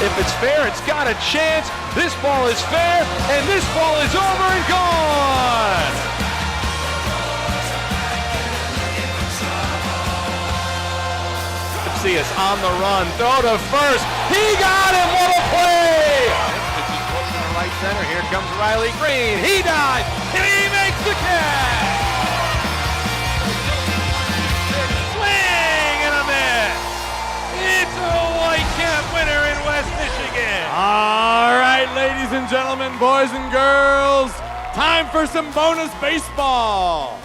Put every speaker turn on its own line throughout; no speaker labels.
If it's fair, it's got a chance. This ball is fair, and this ball is over and gone. See us on the run, throw to first. He got him, what a play! Pitch is close to the right center. Here comes Riley Green. He dives, and he makes the catch. Swing and a miss. It's a Whitecap winner in West Michigan.
All right, ladies and gentlemen, boys and girls, time for some bonus baseball.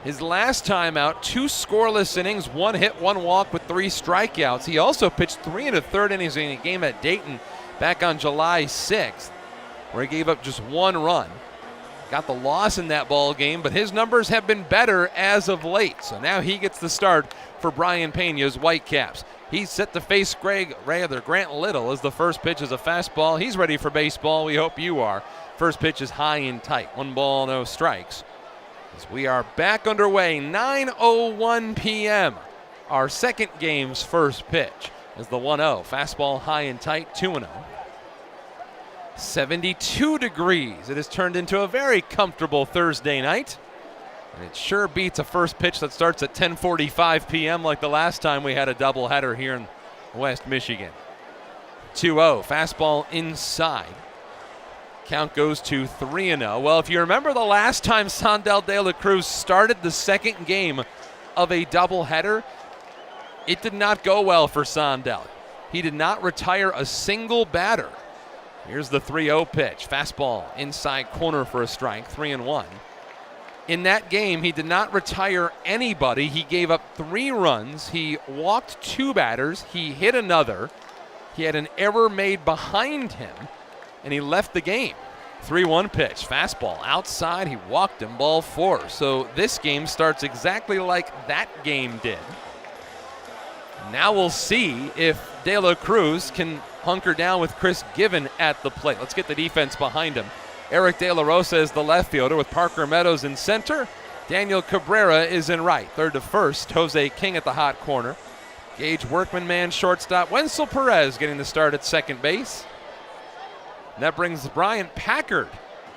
His last time out, 2 scoreless innings, 1 hit, 1 walk with 3 strikeouts. He also pitched 3 1/3 innings in a game at Dayton back on July 6th, where he gave up just 1 run. Got the loss in that ball game, but his numbers have been better as of late. So now he gets the start for Brian Pena's Whitecaps. He's set to face Grant Little as the first pitch is a fastball. He's ready for baseball. We hope you are. First pitch is high and tight. 1 ball, no strikes. As we are back underway, 9:01 p.m. Our second game's first pitch is the 1-0. Fastball high and tight, 2-0. 72 degrees. It has turned into a very comfortable Thursday night. And it sure beats a first pitch that starts at 10:45 p.m. like the last time we had a doubleheader here in West Michigan. 2-0. Fastball inside. Count goes to 3-0. Well, if you remember the last time Sandel De La Cruz started the second game of a doubleheader, it did not go well for Sandel. He did not retire a single batter. Here's the 3-0 pitch. Fastball inside corner for a strike, 3-1. In that game, he did not retire anybody. He gave up 3 runs. He walked 2 batters. He hit another. He had an error made behind him, and he left the game. 3-1 pitch, fastball outside, he walked him, ball 4. So this game starts exactly like that game did. Now we'll see if De La Cruz can hunker down with Chris Given at the plate. Let's get the defense behind him. Eric De La Rosa is the left fielder with Parker Meadows in center. Daniel Cabrera is in right. Third to first, Jose King at the hot corner. Gage Workman man shortstop. Wenzel Perez getting the start at second base. And that brings Bryant Packard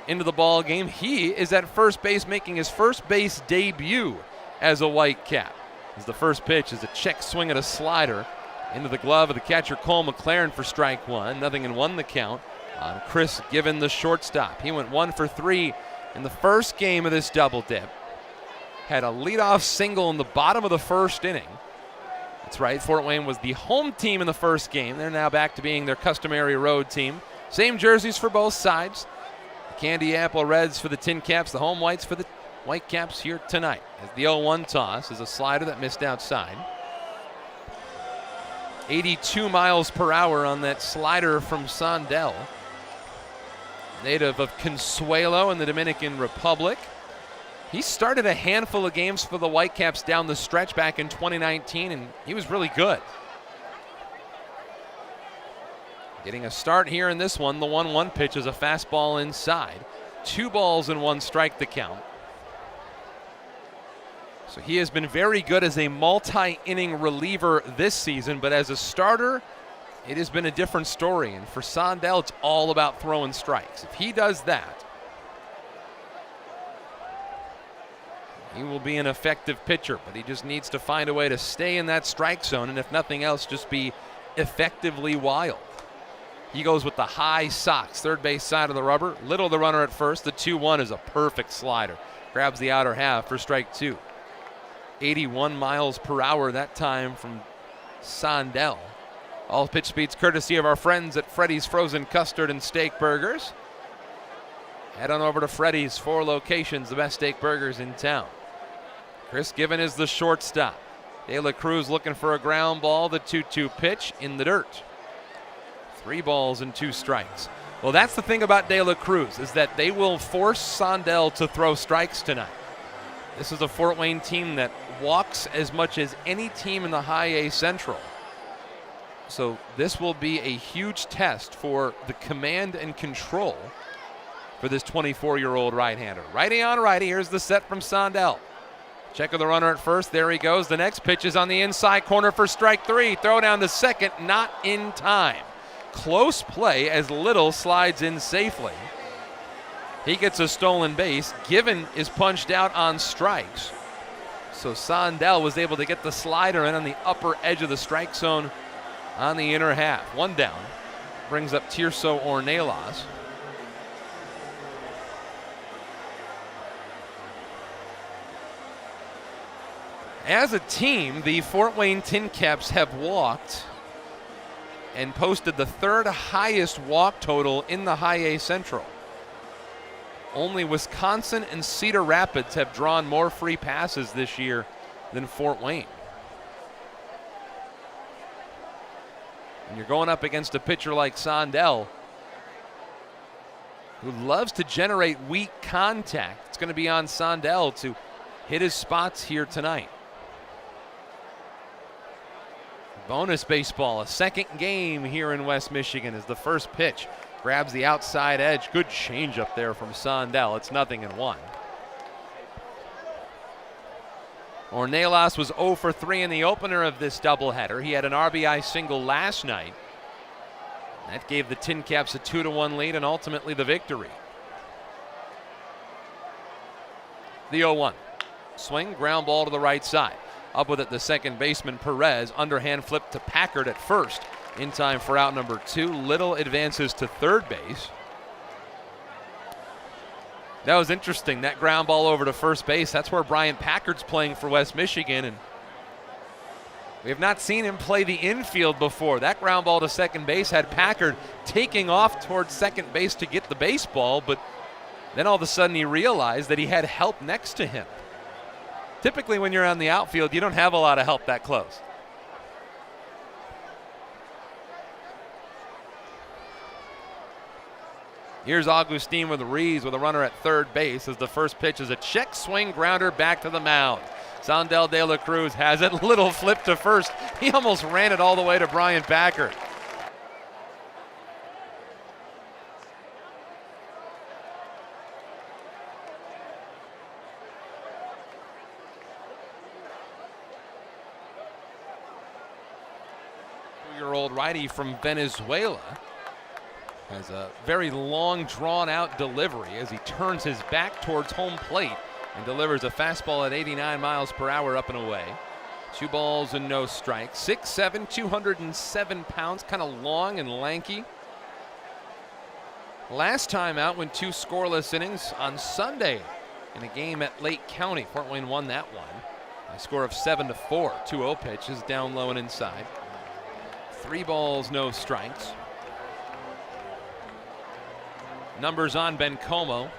into the ball game. He is at first base, making his first base debut as a Whitecap. As the first pitch is a check swing at a slider into the glove of the catcher Cole McLaren for strike 1. 0-1 the count on Chris Given, the shortstop. He went 1 for 3 in the first game of this double dip. Had a leadoff single in the bottom of the first inning. That's right, Fort Wayne was the home team in the first game. They're now back to being their customary road team. Same jerseys for both sides. The Candy Apple Reds for the Tin Caps, the home whites for the Whitecaps here tonight. As the 0-1 toss is a slider that missed outside. 82 miles per hour on that slider from Sandel. Native of Consuelo in the Dominican Republic. He started a handful of games for the Whitecaps down the stretch back in 2019, and he was really good. Getting a start here in this one. The 1-1 pitch is a fastball inside. 2 balls and 1 strike the count. So he has been very good as a multi-inning reliever this season, but as a starter, it has been a different story. And for Sandel, it's all about throwing strikes. If he does that, he will be an effective pitcher, but he just needs to find a way to stay in that strike zone, and if nothing else, just be effectively wild. He goes with the high socks, third base side of the rubber. Little the runner at first. The 2-1 is a perfect slider. Grabs the outer half for strike 2. 81 miles per hour that time from Sandel. All pitch speeds courtesy of our friends at Freddy's Frozen Custard and Steak Burgers. Head on over to Freddy's, 4 locations, the best steak burgers in town. Chris Given is the shortstop. De La Cruz looking for a ground ball. The 2-2 pitch in the dirt. 3 balls and 2 strikes. Well, that's the thing about De La Cruz, is that they will force Sandel to throw strikes tonight. This is a Fort Wayne team that walks as much as any team in the High A Central. So this will be a huge test for the command and control for this 24-year-old right-hander. Righty on righty. Here's the set from Sandel. Check of the runner at first. There he goes. The next pitch is on the inside corner for strike 3. Throw down to second, not in time. Close play as Little slides in safely. He gets a stolen base. Given is punched out on strikes. So Sondel was able to get the slider in on the upper edge of the strike zone on the inner half. One down. Brings up Tirso Ornelas. As a team, the Fort Wayne Tin Caps have walked and posted the 3rd highest walk total in the High A Central. Only Wisconsin and Cedar Rapids have drawn more free passes this year than Fort Wayne. And you're going up against a pitcher like Sondel, who loves to generate weak contact. It's going to be on Sondel to hit his spots here tonight. Bonus baseball, a second game here in West Michigan as the first pitch grabs the outside edge. Good change up there from Sondel. It's 0-1. Ornelas was 0 for 3 in the opener of this doubleheader. He had an RBI single last night. That gave the Tin Caps a 2-1 lead and ultimately the victory. The 0-1. Swing, ground ball to the right side. Up with it, the second baseman, Perez. Underhand flip to Packard at first. In time for out number 2. Little advances to third base. That was interesting, that ground ball over to first base. That's where Bryant Packard's playing for West Michigan. And we have not seen him play the infield before. That ground ball to second base had Packard taking off towards second base to get the baseball. But then all of a sudden he realized that he had help next to him. Typically when you're on the outfield, you don't have a lot of help that close. Here's Augustine with Ruiz with a runner at third base as the first pitch is a check swing grounder back to the mound. Sondel De La Cruz has it. Little flip to first. He almost ran it all the way to Brian Packard. Two-year-old righty from Venezuela has a very long, drawn-out delivery as he turns his back towards home plate and delivers a fastball at 89 miles per hour up and away. 2 balls and no strikes. 6'7", 207 pounds, kind of long and lanky. Last time out went 2 scoreless innings on Sunday in a game at Lake County. Fort Wayne won that one. A score of 7-4. 2-0 pitch is down low and inside. 3 balls, no strikes. Numbers on Bencomo,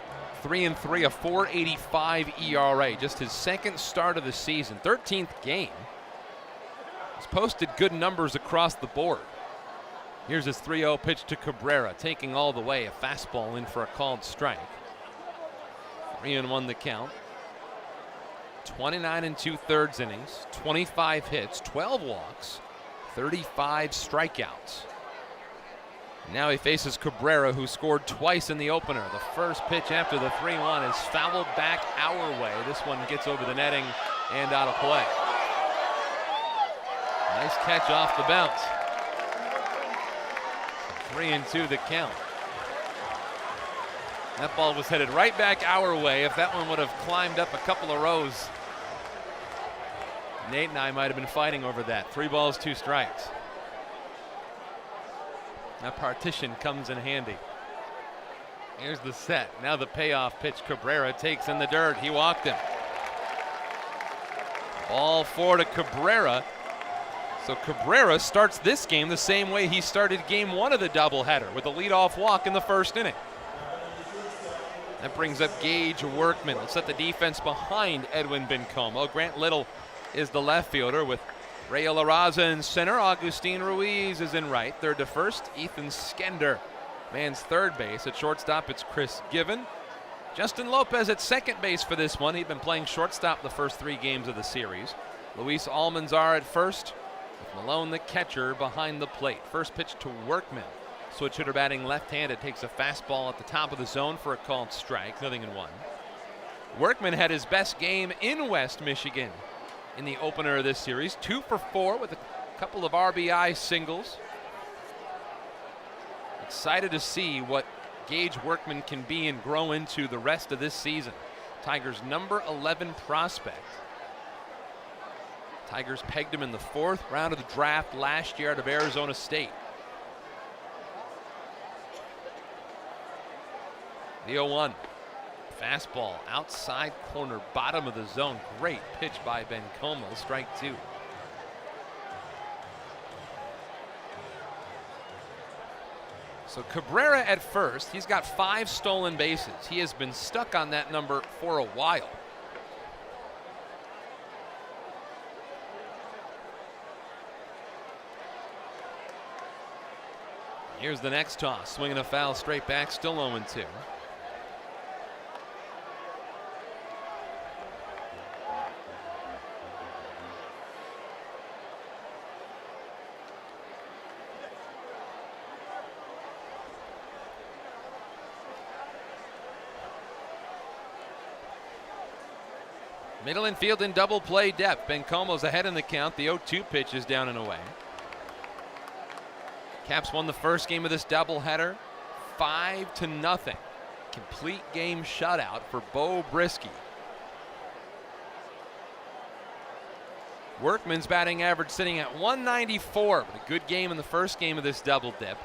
3-3, a 4.85 ERA. Just his second start of the season, 13th game. He's posted good numbers across the board. Here's his 3-0 pitch to Cabrera, taking all the way, a fastball in for a called strike. 3-1 the count. 29 2/3 innings, 25 hits, 12 walks, 35 strikeouts. Now he faces Cabrera, who scored twice in the opener. The first pitch after the 3-1 is fouled back our way. This one gets over the netting and out of play. Nice catch off the bounce. 3-2 the count. That ball was headed right back our way. If that one would have climbed up a couple of rows, Nate and I might have been fighting over that. 3 balls, 2 strikes. That partition comes in handy. Here's the set. Now the payoff pitch Cabrera takes in the dirt. He walked him. Ball 4 to Cabrera. So Cabrera starts this game the same way he started game 1 of the doubleheader, with a leadoff walk in the first inning. That brings up Gage Workman. Let's set the defense behind Edwin Bencomo. Grant Little is the left fielder with Ray La Raza in center. Augustine Ruiz is in right. Third to first, Ethan Skender man's third base. At shortstop, it's Chris Given. Justin Lopez at second base for this one. He'd been playing shortstop the first 3 games of the series. Luis Almanzar at first, with Malone the catcher behind the plate. First pitch to Workman. Switch hitter batting left-handed, takes a fastball at the top of the zone for a called strike. 0-1. Workman had his best game in West Michigan in the opener of this series. 2 for 4 with a couple of RBI singles. Excited to see what Gage Workman can be and grow into the rest of this season. Tigers' number 11 prospect. Tigers pegged him in the 4th round of the draft last year out of Arizona State. The 0-1. Fastball outside corner, bottom of the zone. Great pitch by Bencomo. Strike 2. So Cabrera at first. He's got 5 stolen bases. He has been stuck on that number for a while. Here's the next toss. Swinging a foul straight back. Still 0-2. Middle infield in double play depth. Bencomo's ahead in the count. The 0-2 pitch is down and away. Caps won the first game of this doubleheader 5-0. Complete game shutout for Bo Brisky. Workman's batting average sitting at 194, but a good game in the first game of this double dip.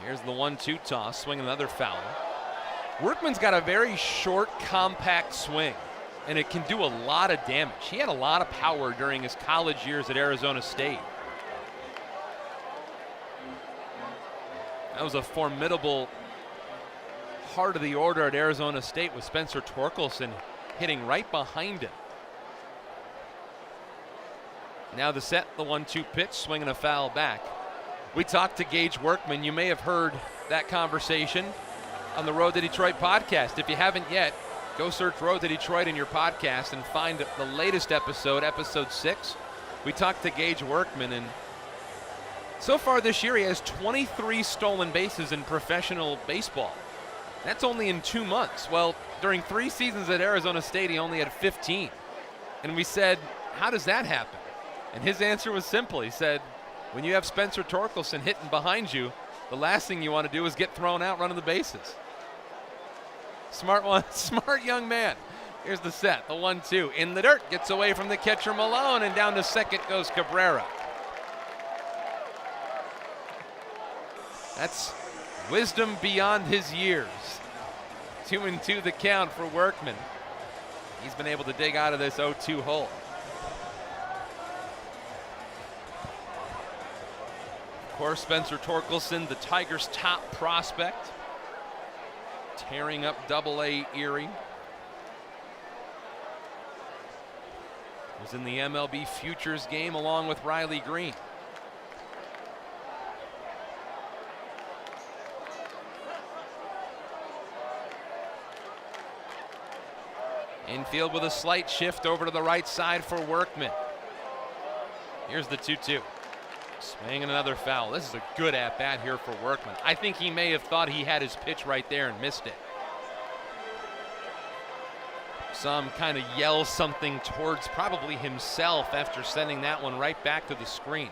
Here's the 1-2 toss, swing another foul. Workman's got a very short, compact swing, and it can do a lot of damage. He had a lot of power during his college years at Arizona State. That was a formidable heart of the order at Arizona State with Spencer Torkelson hitting right behind him. Now the set, the 1-2 pitch, swinging a foul back. We talked to Gage Workman. You may have heard that conversation on the Road to Detroit podcast. If you haven't yet, go search Road to Detroit in your podcast and find the latest episode, episode 6. We talked to Gage Workman, and so far this year he has 23 stolen bases in professional baseball. That's only in 2 months. Well, during 3 seasons at Arizona State, he only had 15. And we said, how does that happen? And his answer was simple. He said, when you have Spencer Torkelson hitting behind you, the last thing you want to do is get thrown out running the bases. Smart one, smart young man. Here's the set, the 1-2 in the dirt, gets away from the catcher Malone, and down to second goes Cabrera. That's wisdom beyond his years. 2-2 the count for Workman. He's been able to dig out of this 0-2 hole. Of course, Spencer Torkelson, the Tigers' top prospect, tearing up Double-A Erie. Was in the MLB Futures game along with Riley Green. Infield with a slight shift over to the right side for Workman. Here's the 2-2. Swinging another foul. This is a good at-bat here for Workman. I think he may have thought he had his pitch right there and missed it. Saw him kind of yell something towards probably himself after sending that one right back to the screen.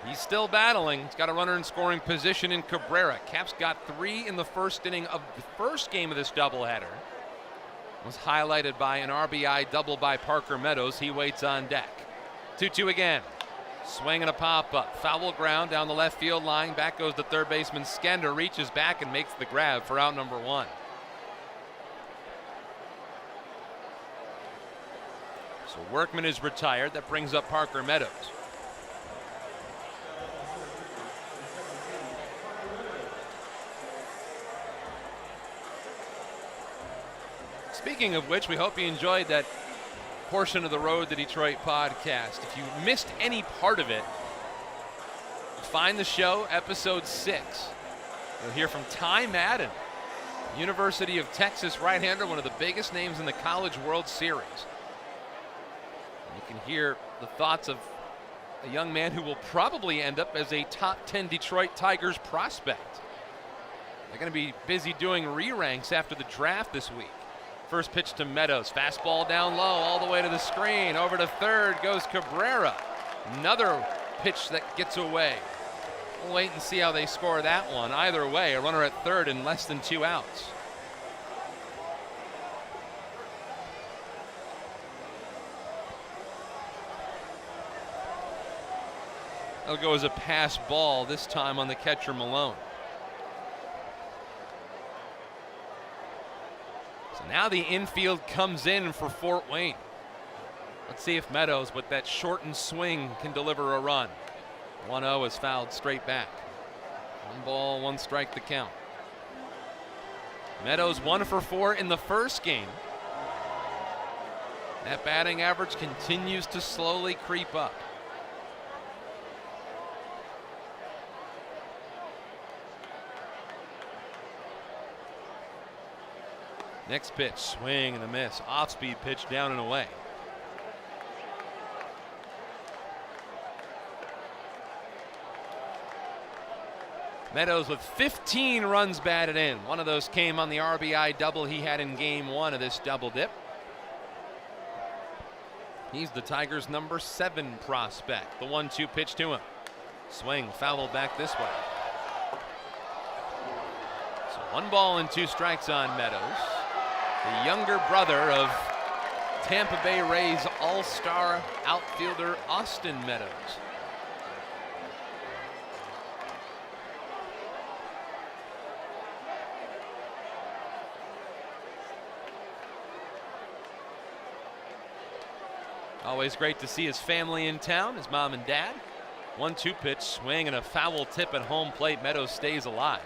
He's still battling. He's got a runner in scoring position in Cabrera. Caps got 3 in the first inning of the first game of this doubleheader. Was highlighted by an RBI double by Parker Meadows. He waits on deck. 2-2 again. Swing and a pop-up. Foul ground down the left field line. Back goes the third baseman Skender. Reaches back and makes the grab for out number 1. So Workman is retired. That brings up Parker Meadows. Speaking of which, we hope you enjoyed that portion of the Road to Detroit podcast. If you missed any part of it, find the show, episode 6. You'll hear from Ty Madden, University of Texas right-hander, one of the biggest names in the College World Series. And you can hear the thoughts of a young man who will probably end up as a top 10 Detroit Tigers prospect. They're going to be busy doing re-ranks after the draft this week. First pitch to Meadows. Fastball down low all the way to the screen. Over to third goes Cabrera. Another pitch that gets away. We'll wait and see how they score that one. Either way, a runner at third and less than 2 outs. That'll go as a pass ball, this time on the catcher Malone. So now the infield comes in for Fort Wayne. Let's see if Meadows, with that shortened swing, can deliver a run. 1-0 is fouled straight back. 1 ball, 1 strike the count. Meadows 1 for 4 in the first game. That batting average continues to slowly creep up. Next pitch, swing and a miss. Off-speed pitch down and away. Meadows with 15 runs batted in. One of those came on the RBI double he had in game 1 of this double dip. He's the Tigers' number 7 prospect. The 1-2 pitch to him. Swing, fouled back this way. So 1 ball and 2 strikes on Meadows. The younger brother of Tampa Bay Rays all-star outfielder Austin Meadows. Always great to see his family in town, his mom and dad. 1-2 pitch, swing and a foul tip at home plate. Meadows stays alive.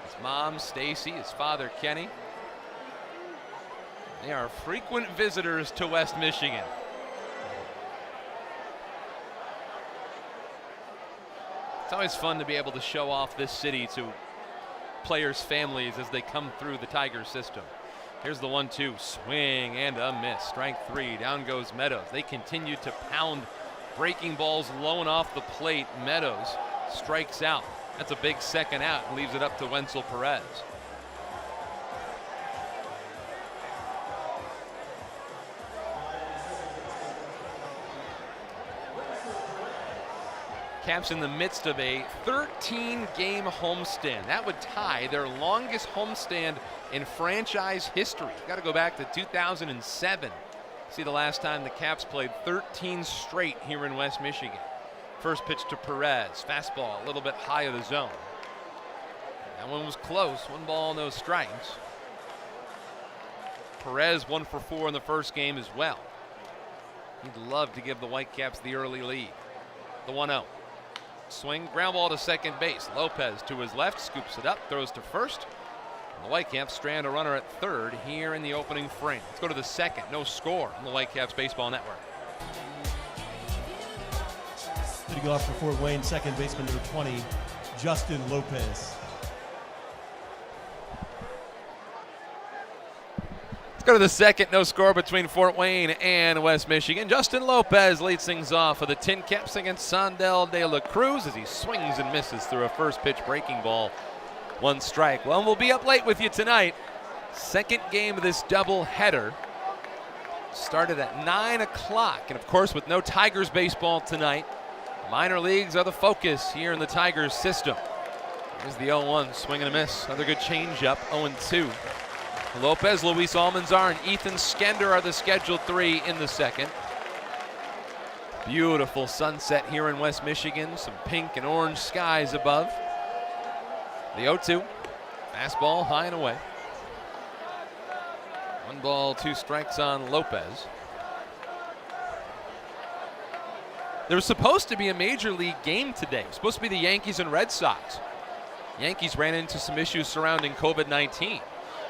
His mom, Stacy, his father, Kenny. They are frequent visitors to West Michigan. It's always fun to be able to show off this city to players' families as they come through the Tigers system. Here's the 1-2, swing and a miss. Strike 3, down goes Meadows. They continue to pound breaking balls low and off the plate. Meadows strikes out. That's a big second out and leaves it up to Wenzel Perez. Caps in the midst of a 13-game homestand. That would tie their longest homestand in franchise history. Got to go back to 2007. See the last time the Caps played 13 straight here in West Michigan. First pitch to Perez. Fastball a little bit high of the zone. That one was close. 1 ball, no strikes. Perez 1 for 4 in the first game as well. He'd love to give the Whitecaps the early lead. The 1-0. Swing, ground ball to second base. Lopez to his left, scoops it up, throws to first. And the Whitecaps strand a runner at third here in the opening frame. Let's go to the second. No score on the Whitecaps Baseball Network.
Leading off for Fort Wayne, second baseman number 20, Justin Lopez.
Go to the second, no score between Fort Wayne and West Michigan. Justin Lopez leads things off for the Tin Caps against Sandel de la Cruz as he swings and misses through a first pitch breaking ball. 1 strike. Well, we'll be up late with you tonight. Second game of this double header. Started at 9 o'clock. And of course, with no Tigers baseball tonight, minor leagues are the focus here in the Tigers system. Here's the 0-1, swing and a miss. Another good changeup, 0-2. Lopez, Luis Almanzar, and Ethan Skender are the scheduled 3 in the second. Beautiful sunset here in West Michigan. Some pink and orange skies above. The 0-2. Fastball high and away. 1 ball, 2 strikes on Lopez. There was supposed to be a major league game today. It was supposed to be the Yankees and Red Sox. Yankees ran into some issues surrounding COVID-19.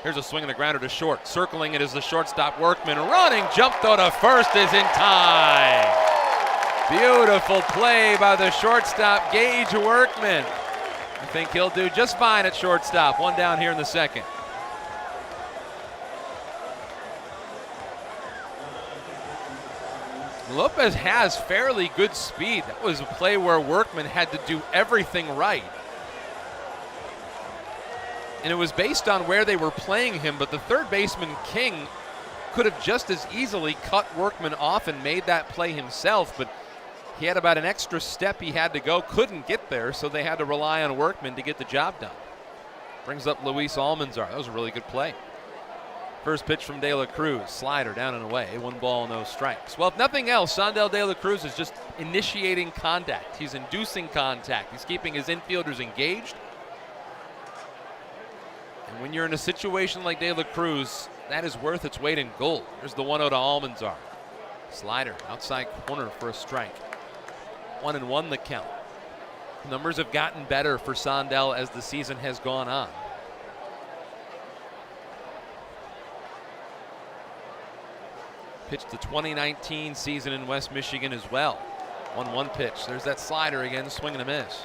Here's a swing and a grounder to short. Circling it is the shortstop Workman. Running jump throw to first is in time. Beautiful play by the shortstop, Gage Workman. I think he'll do just fine at shortstop. 1 down here in the second. Lopez has fairly good speed. That was a play where Workman had to do everything right. And it was based on where they were playing him, but the third baseman, King, could have just as easily cut Workman off and made that play himself, but he had about an extra step he had to go, couldn't get there, so they had to rely on Workman to get the job done. Brings up Luis Almanzar. That was a really good play. First pitch from De La Cruz, slider down and away, 1 ball, no strikes. Well, if nothing else, Sondel De La Cruz is just initiating contact. He's inducing contact. He's keeping his infielders engaged. And when you're in a situation like De La Cruz, that is worth its weight in gold. There's the 1-0 to Almanzar. Slider, outside corner for a strike. 1-1 the count. Numbers have gotten better for Sondel as the season has gone on. Pitched the 2019 season in West Michigan as well. 1-1 pitch. There's that slider again, swing and a miss.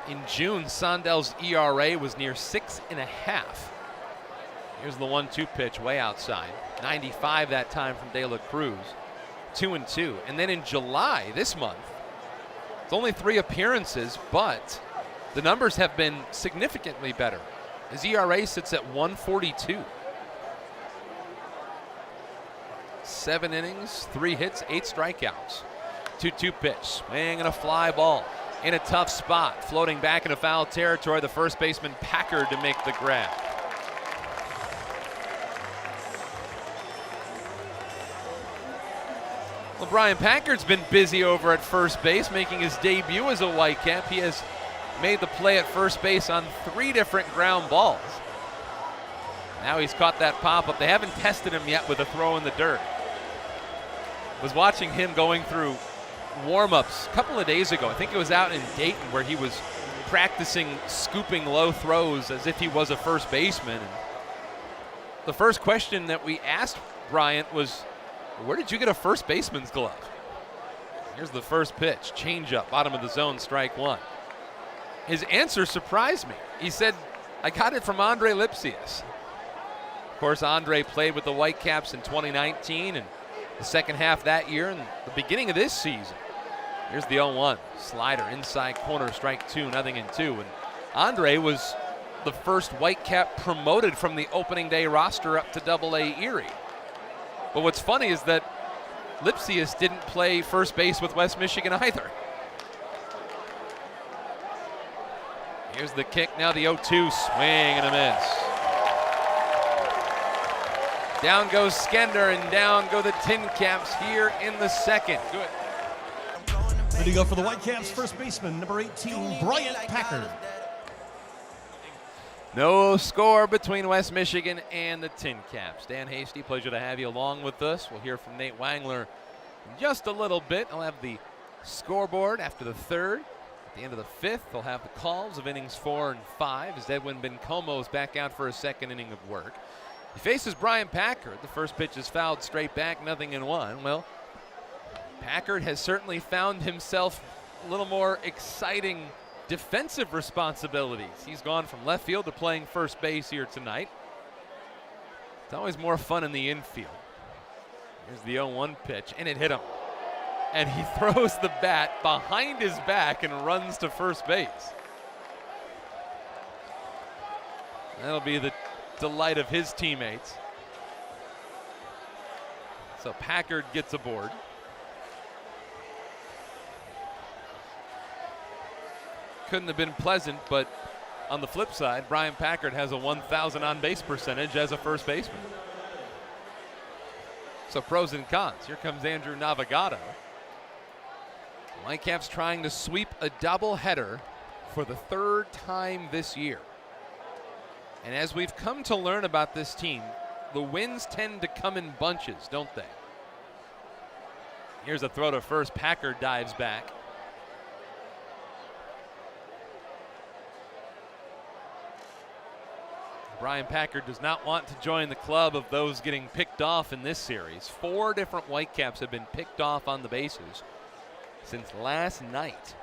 In June, Sondel's ERA was near 6.5. Here's the 1-2 pitch, way outside. 95 that time from De La Cruz. 2-2. And then in July, this month, it's only 3 appearances, but the numbers have been significantly better. His ERA sits at 1.42. 7 innings, 3 hits, 8 strikeouts. 2-2 pitch, swing and a fly ball. In a tough spot, floating back into foul territory, the first baseman Packard to make the grab. Well, Brian Packard's been busy over at first base, making his debut as a Whitecap. He has made the play at first base on 3 different ground balls. Now he's caught that pop-up. They haven't tested him yet with a throw in the dirt. Was watching him going through warm-ups a couple of days ago. I think it was out in Dayton where he was practicing scooping low throws as if he was a first baseman. And the first question that we asked Bryant was, where did you get a first baseman's glove? Here's the first pitch, changeup, bottom of the zone, strike 1. His answer surprised me. He said, I got it from Andre Lipsius. Of course, Andre played with the Whitecaps in 2019 and the second half that year and the beginning of this season. Here's the 0-1, slider, inside corner, strike 2, 0-2. And Andre was the first Whitecap promoted from the opening day roster up to AA Erie. But what's funny is that Lipsius didn't play first base with West Michigan either. Here's the kick, now the 0-2, swing and a miss. Down goes Skender and down go the Tin Caps here in the second. Good.
Ready to go for the Whitecaps, first baseman, number 18, Bryant Packard.
No score between West Michigan and the Tin Caps. Dan Hasty, pleasure to have you along with us. We'll hear from Nate Wangler in just a little bit. I'll have the scoreboard after the third. At the end of the fifth, they'll have the calls of innings 4 and 5 as Edwin Bencomo is back out for a second inning of work. He faces Brian Packard. The first pitch is fouled straight back, 0-1. Well, Packard has certainly found himself a little more exciting defensive responsibilities. He's gone from left field to playing first base here tonight. It's always more fun in the infield. Here's the 0-1 pitch, and it hit him. And he throws the bat behind his back and runs to first base. That'll be the delight of his teammates. So Packard gets aboard. Couldn't have been pleasant, but on the flip side, Brian Packard has a 1,000 on-base percentage as a first baseman. So pros and cons. Here comes Andrew Navigado. Whitecaps trying to sweep a doubleheader for the 3rd time this year. And as we've come to learn about this team, the wins tend to come in bunches, don't they? Here's a throw to first. Packard dives back. Brian Packard does not want to join the club of those getting picked off in this series. 4 different Whitecaps have been picked off on the bases since last night.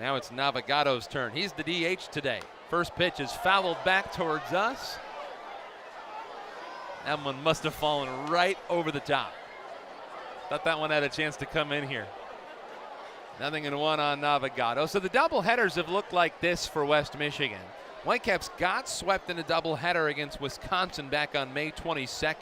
Now it's Navigado's turn. He's the DH today. First pitch is fouled back towards us. That one must have fallen right over the top. Thought that one had a chance to come in here. 0-1 on Navigado. So the doubleheaders have looked like this for West Michigan. Whitecaps got swept in a doubleheader against Wisconsin back on May 22nd.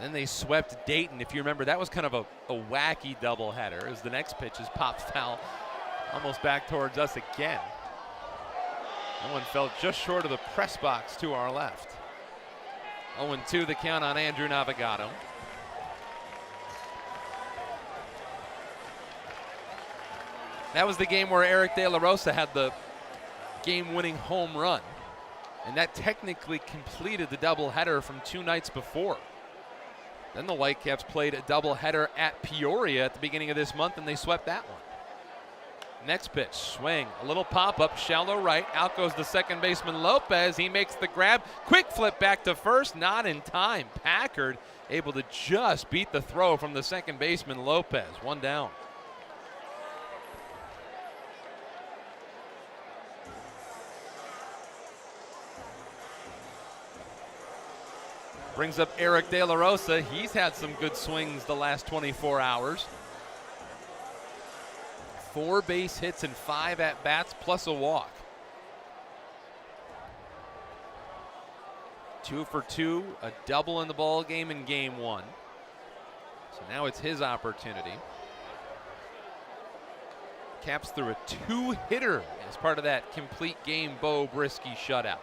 Then they swept Dayton. If you remember, that was kind of a wacky doubleheader as the next pitch is popped foul almost back towards us again. That one fell just short of the press box to our left. 0-2 the count on Andrew Navigado. That was the game where Eric De La Rosa had the game-winning home run. And that technically completed the doubleheader from 2 nights before. Then the Whitecaps played a doubleheader at Peoria at the beginning of this month, and they swept that one. Next pitch, swing, a little pop-up, shallow right. Out goes the second baseman Lopez. He makes the grab. Quick flip back to first, not in time. Packard able to just beat the throw from the second baseman Lopez. 1 down. Brings up Eric De La Rosa. He's had some good swings the last 24 hours. 4 base hits and 5 at-bats plus a walk. 2 for 2, a double in the ball game in game 1. So now it's his opportunity. Caps through a 2-hitter as part of that complete game Bo Brisky shutout.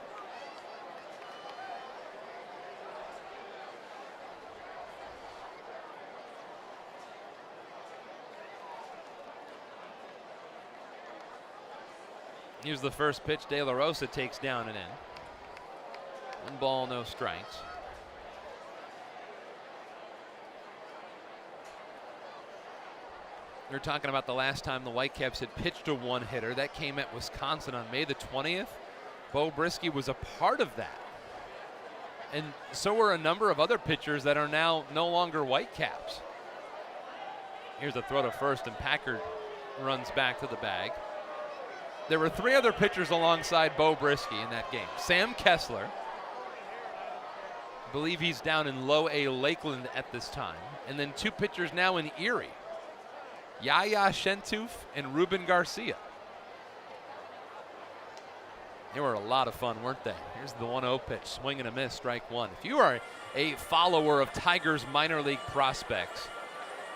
Here's the first pitch. De La Rosa takes down and in. 1 ball, no strikes. We were talking about the last time the Whitecaps had pitched a 1-hitter. That came at Wisconsin on May the 20th. Bo Brisky was a part of that. And so were a number of other pitchers that are now no longer Whitecaps. Here's a throw to first, and Packard runs back to the bag. There were 3 other pitchers alongside Bo Brisky in that game. Sam Kessler, I believe he's down in Low A Lakeland at this time. And then 2 pitchers now in Erie, Yaya Shentuf and Ruben Garcia. They were a lot of fun, weren't they? Here's the 1-0 pitch, swing and a miss, strike 1. If you are a follower of Tigers minor league prospects,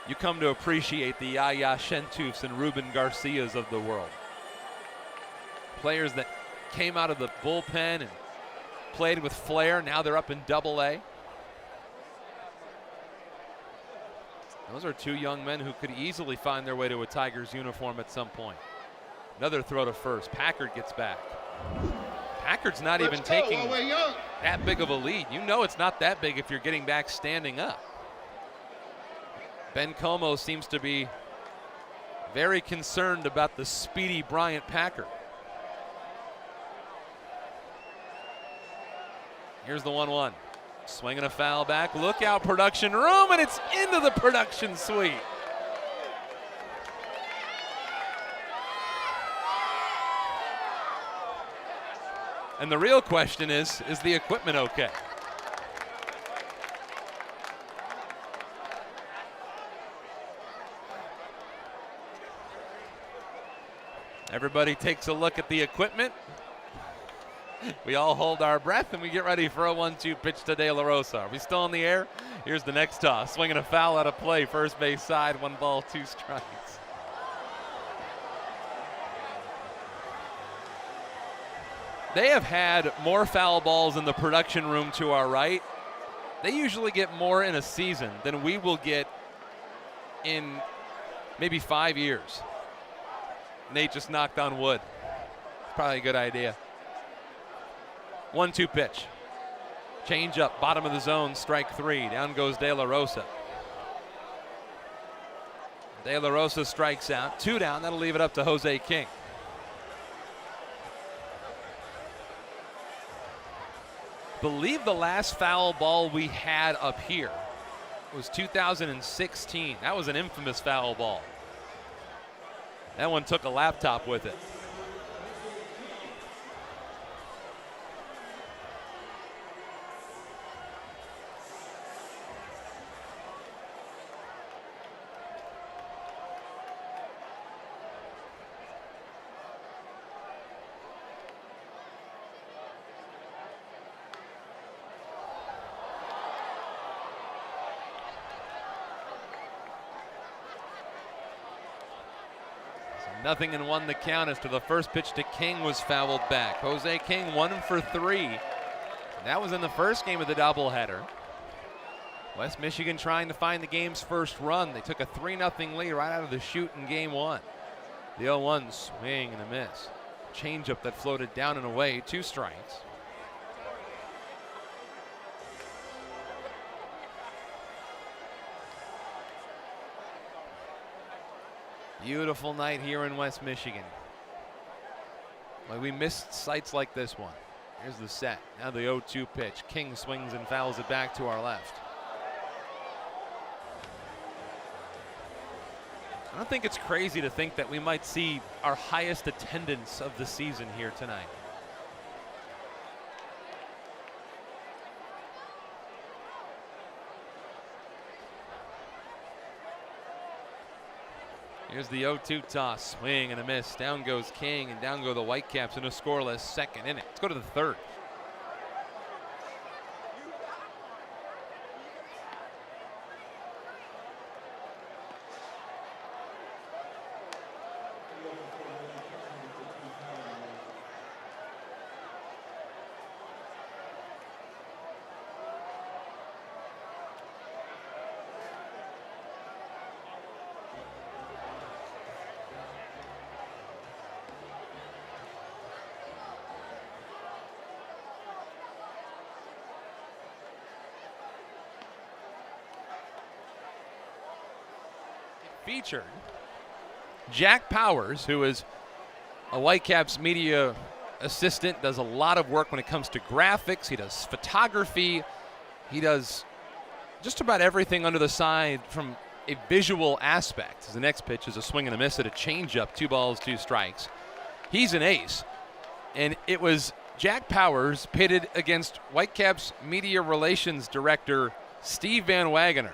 you come to appreciate the Yaya Shentufs and Ruben Garcias of the world. Players that came out of the bullpen and played with flair. Now they're up in Double-A. Those are 2 young men who could easily find their way to a Tigers uniform at some point. Another throw to first. Packard gets back. Packard's not even taking that big of a lead. You know it's not that big if you're getting back standing up. Ben Como seems to be very concerned about the speedy Bryant Packard. Here's the 1-1. Swinging a foul back. Look out, production room, and it's into the production suite. And the real question is the equipment okay? Everybody takes a look at the equipment. We all hold our breath and we get ready for a 1-2 pitch to De La Rosa. Are we still in the air? Here's the next toss. Swinging a foul out of play. First base side. 1 ball, 2 strikes. They have had more foul balls in the production room to our right. They usually get more in a season than we will get in maybe 5 years. Nate just knocked on wood. Probably a good idea. 1-2 pitch. Change up, bottom of the zone, strike 3. Down goes De La Rosa. De La Rosa strikes out. 2 down, that'll leave it up to Jose King. Believe the last foul ball we had up here was 2016. That was an infamous foul ball. That one took a laptop with it. Nothing and 1 the count as to the first pitch to King was fouled back. Jose King 1 for 3. That was in the first game of the doubleheader. West Michigan trying to find the game's first run. They took a 3-0 lead right out of the chute in game 1. The 0-1 swing and a miss. Changeup that floated down and away, 2 strikes. Beautiful night here in West Michigan. Well, we missed sights like this one. Here's the set. Now the 0-2 pitch. King swings and fouls it back to our left. I don't think it's crazy to think that we might see our highest attendance of the season here tonight. Here's the 0-2 toss, swing and a miss. Down goes King, and down go the Whitecaps in a scoreless second inning. Let's go to the third. Featured Jack Powers, who is a Whitecaps media assistant, does a lot of work when it comes to graphics. He does photography. He does just about everything under the sun from a visual aspect. The next pitch is a swing and a miss at a changeup, 2 balls, 2 strikes. He's an ace. And it was Jack Powers pitted against Whitecaps media relations director Steve Van Wagener.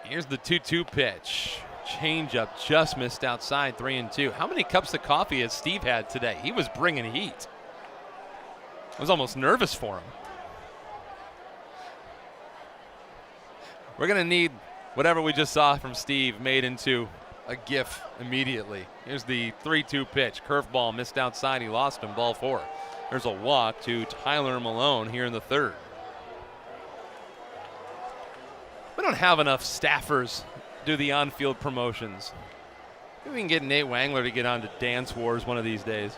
Here's the 2-2 pitch. Changeup just missed outside, 3-2. How many cups of coffee has Steve had today? He was bringing heat. I was almost nervous for him. We're going to need whatever we just saw from Steve made into a GIF immediately. Here's the 3-2 pitch. Curveball missed outside. He lost him, ball 4. There's a walk to Tyler Malone here in the third. We don't have enough staffers do the on-field promotions. Maybe we can get Nate Wangler to get on to Dance Wars one of these days.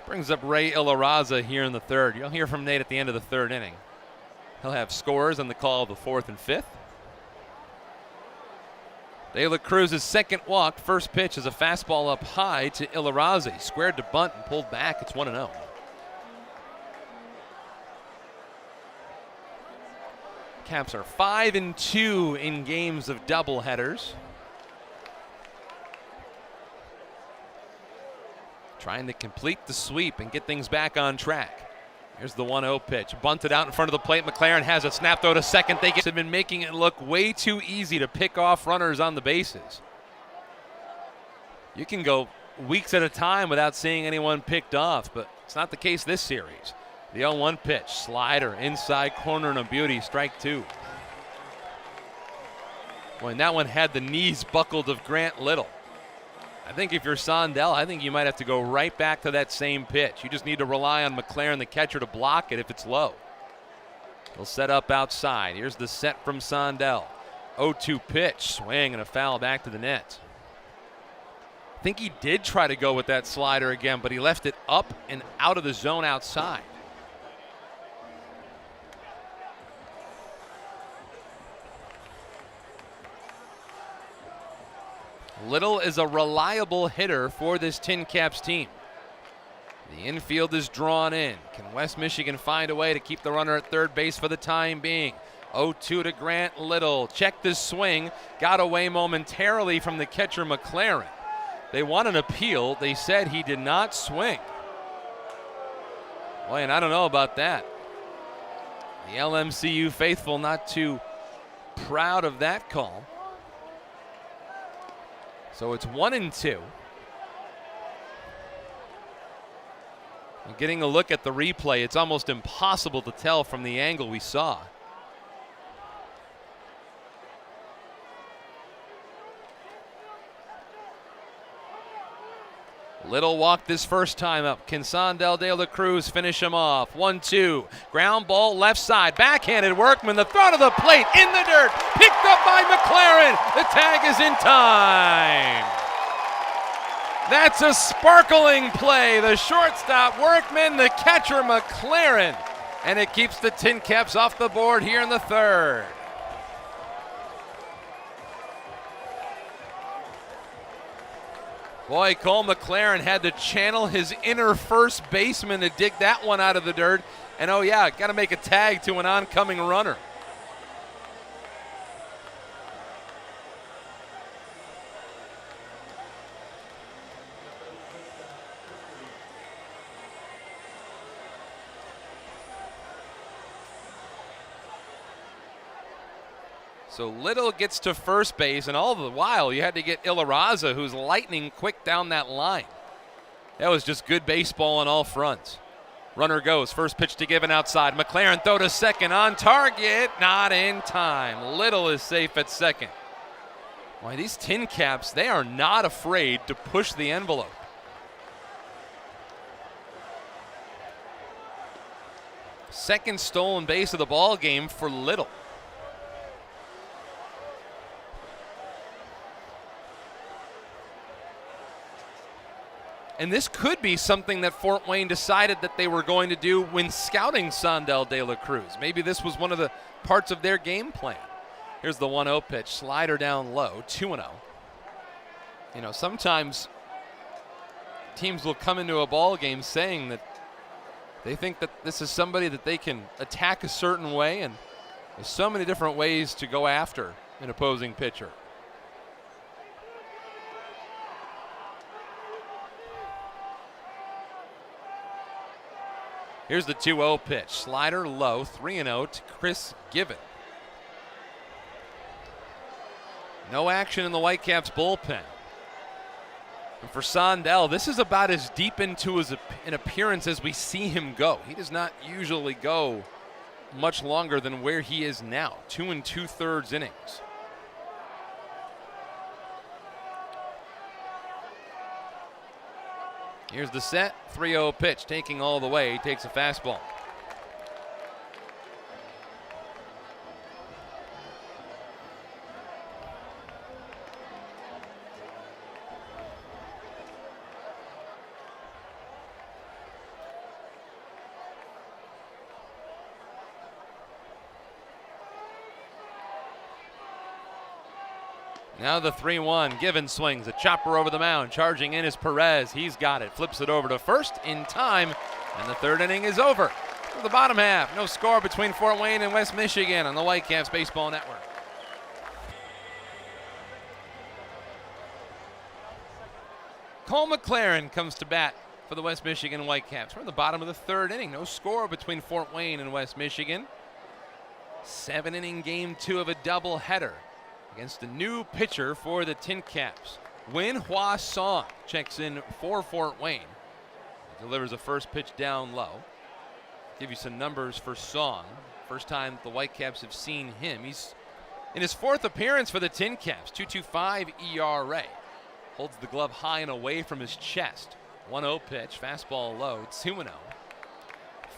Brings up Ray Ilaraza here in the third. You'll hear from Nate at the end of the third inning. He'll have scores on the call of the 4th and 5th. De La Cruz's second walk. First pitch is a fastball up high to Ilaraza. He squared to bunt and pulled back. It's 1-0. Caps are 5-2 in games of doubleheaders. Trying to complete the sweep and get things back on track. Here's the 1-0 pitch. Bunted out in front of the plate. McLaren has a snap throw to second. They have been making it look way too easy to pick off runners on the bases. You can go weeks at a time without seeing anyone picked off, but it's not the case this series. The 0-1 pitch. Slider inside corner and a beauty. Strike 2. Boy, and that one had the knees buckled of Grant Little. I think if you're Sondell, I think you might have to go right back to that same pitch. You just need to rely on McLaren, the catcher, to block it if it's low. He'll set up outside. Here's the set from Sondell. 0-2 pitch, swing and a foul back to the net. I think he did try to go with that slider again, but he left it up and out of the zone outside. Little is a reliable hitter for this Tin Caps team. The infield is drawn in. Can West Michigan find a way to keep the runner at third base for the time being? 0-2 to Grant Little. Check this swing. Got away momentarily from the catcher McLaren. They want an appeal. They said he did not swing. Boy, and I don't know about that. The LMCU faithful not too proud of that call. So it's 1-2. And getting a look at the replay, it's almost impossible to tell from the angle we saw. Little walked this first time up. Can Sondel De La Cruz finish him off? 1-2. Ground ball left side. Backhanded Workman. The throw to the plate. In the dirt. Picked up by McLaren. The tag is in time. That's a sparkling play. The shortstop Workman, the catcher McLaren. And it keeps the Tin Caps off the board here in the third. Boy, Cole McLaren had to channel his inner first baseman to dig that one out of the dirt. And oh yeah, got to make a tag to an oncoming runner. So Little gets to first base, and all the while you had to get Ilaraza, who's lightning quick down that line. That was just good baseball on all fronts. Runner goes, first pitch to Given outside. McLaren throw to second on target, not in time. Little is safe at second. Boy, these Tin Caps, they are not afraid to push the envelope. Second stolen base of the ball game for Little. And this could be something that Fort Wayne decided that they were going to do when scouting Sondel De La Cruz. Maybe this was one of the parts of their game plan. Here's the 1-0 pitch, slider down low, 2-0. You know, sometimes teams will come into a ball game saying that they think that this is somebody that they can attack a certain way, and there's so many different ways to go after an opposing pitcher. Here's the 2-0 pitch. Slider low, 3-0 to Chris Given. No action in the Whitecaps bullpen. And for Sondel, this is about as deep into an appearance as we see him go. He does not usually go much longer than where he is now. 2 2/3 innings. Here's the set, 3-0 pitch, taking all the way, he takes a fastball. Now the 3-1, Given swings, a chopper over the mound, charging in is Perez. He's got it, flips it over to first in time, and the third inning is over. For the bottom half, no score between Fort Wayne and West Michigan on the Whitecaps Baseball Network. Cole McLaren comes to bat for the West Michigan Whitecaps. We're in the bottom of the third inning, no score between Fort Wayne and West Michigan. 7-inning game 2 of a doubleheader against a new pitcher for the Tin Caps. Wen Hua Song checks in for Fort Wayne. Delivers a first pitch down low. Give you some numbers for Song. First time the Whitecaps have seen him. He's in his 4th appearance for the Tin Caps. 2.25 ERA. Holds the glove high and away from his chest. 1-0 pitch, fastball low, 2-0.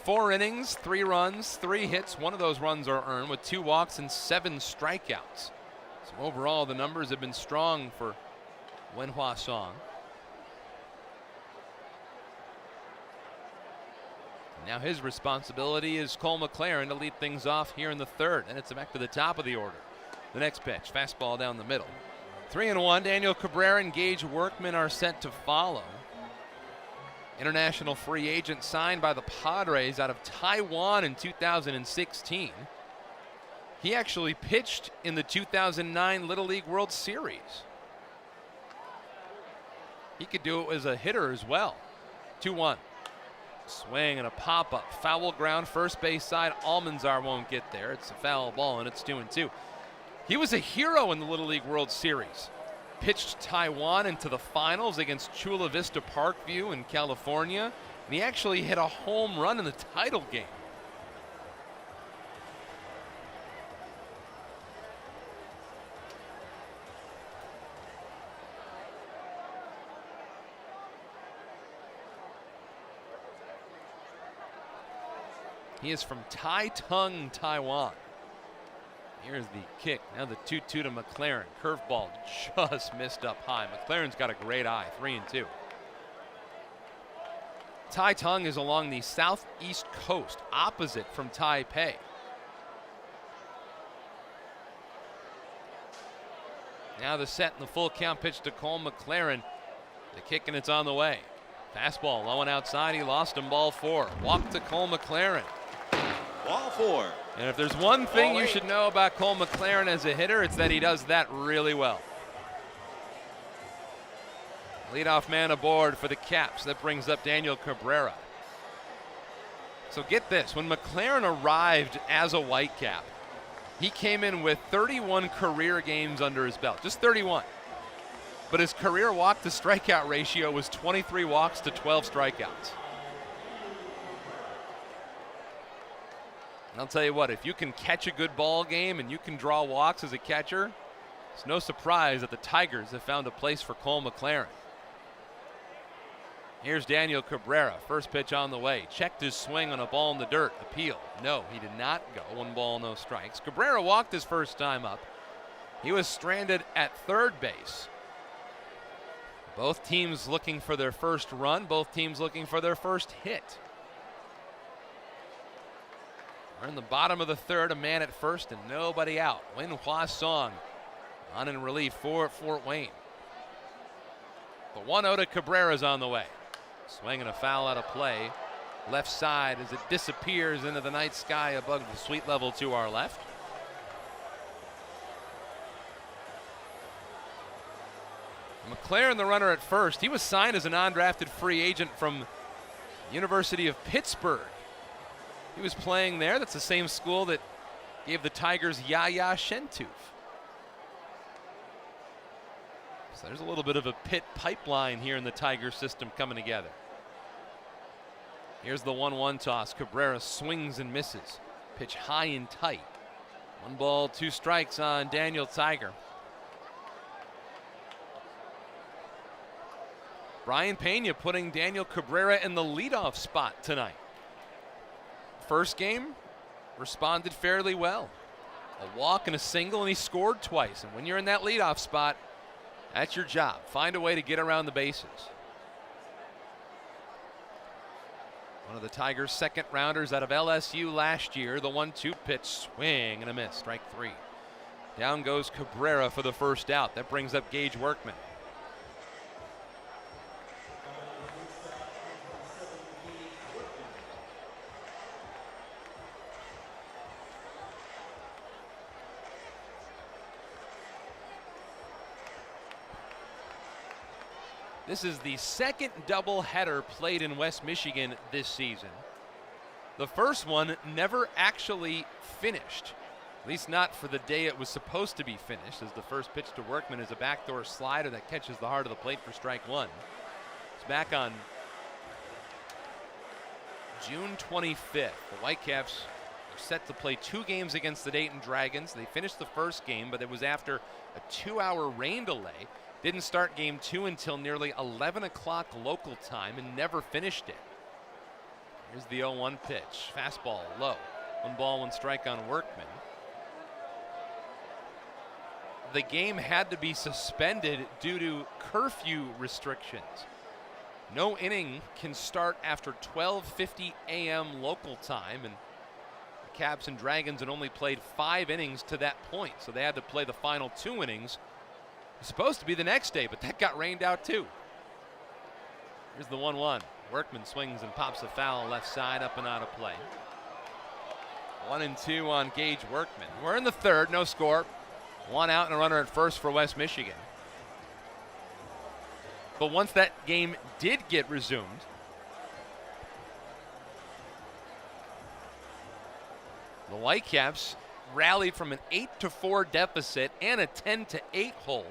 4 innings, 3 runs, 3 hits. 1 of those runs are earned with 2 walks and 7 strikeouts. So overall, the numbers have been strong for Wen Hua Song. Now his responsibility is Cole McLaren to lead things off here in the third, and it's back to the top of the order. The next pitch, fastball down the middle. 3-1, Daniel Cabrera and Gage Workman are set to follow. International free agent signed by the Padres out of Taiwan in 2016. He actually pitched in the 2009 Little League World Series. He could do it as a hitter as well. 2-1. Swing and a pop-up. Foul ground, first base side. Almanzar won't get there. It's a foul ball, and it's 2-2. He was a hero in the Little League World Series. Pitched Taiwan into the finals against Chula Vista Parkview in California, and he actually hit a home run in the title game. He is from Taitung, Taiwan. Here's the kick. Now the 2-2 to McLaren. Curveball just missed up high. McLaren's got a great eye. 3-2. Taitung is along the southeast coast, opposite from Taipei. Now the set and the full count pitch to Cole McLaren. The kick, and it's on the way. Fastball low and outside. He lost him. Ball 4. Walk to Cole McLaren.
Ball 4.
And if there's one thing you should know about Cole McLaren as a hitter, it's that he does that really well. Leadoff man aboard for the Caps. That brings up Daniel Cabrera. So get this, when McLaren arrived as a Whitecap, he came in with 31 career games under his belt, just 31. But his career walk to strikeout ratio was 23 walks to 12 strikeouts. And I'll tell you what, if you can catch a good ball game and you can draw walks as a catcher, it's no surprise that the Tigers have found a place for Cole McLaren. Here's Daniel Cabrera, first pitch on the way. Checked his swing on a ball in the dirt. Appeal. No, he did not go. 1 ball, no strikes. Cabrera walked his first time up. He was stranded at third base. Both teams looking for their first run. Both teams looking for their first hit. We're in the bottom of the third, a man at first and nobody out. Wen Hua Song on in relief for Fort Wayne. The 1-0 to Cabrera's on the way. Swing and a foul out of play. Left side as it disappears into the night sky above the suite level to our left. McLaren, the runner at first. He was signed as an undrafted free agent from University of Pittsburgh. He was playing there. That's the same school that gave the Tigers Yaya Shentoof. So there's a little bit of a Pitt pipeline here in the Tiger system coming together. Here's the 1-1 toss. Cabrera swings and misses. Pitch high and tight. 1 ball, 2 strikes on Daniel Tiger. Brian Pena putting Daniel Cabrera in the leadoff spot tonight. First game, responded fairly well. A walk and a single, and he scored twice. And when you're in that leadoff spot, that's your job. Find a way to get around the bases. One of the Tigers' second rounders out of LSU last year. The 1-2 pitch, swing and a miss. Strike 3. Down goes Cabrera for the first out. That brings up Gage Workman. This is the second doubleheader played in West Michigan this season. The first one never actually finished, at least not for the day it was supposed to be finished, as the first pitch to Workman is a backdoor slider that catches the heart of the plate for strike 1. It's back on June 25th. The Whitecaps are set to play 2 games against the Dayton Dragons. They finished the first game, but it was after a 2-hour rain delay. Didn't start game 2 until nearly 11 o'clock local time and never finished it. Here's the 0-1 pitch. Fastball low. 1 ball, 1 strike on Workman. The game had to be suspended due to curfew restrictions. No inning can start after 12:50 a.m. local time, and the Caps and Dragons had only played 5 innings to that point, so they had to play the final 2 innings. It was supposed to be the next day, but that got rained out too. Here's the 1-1. Workman swings and pops a foul left side, up and out of play. 1-2 on Gage Workman. We're in the third, no score. One out and a runner at first for West Michigan. But once that game did get resumed, the Whitecaps rallied from an 8-4 deficit and a 10-8 hole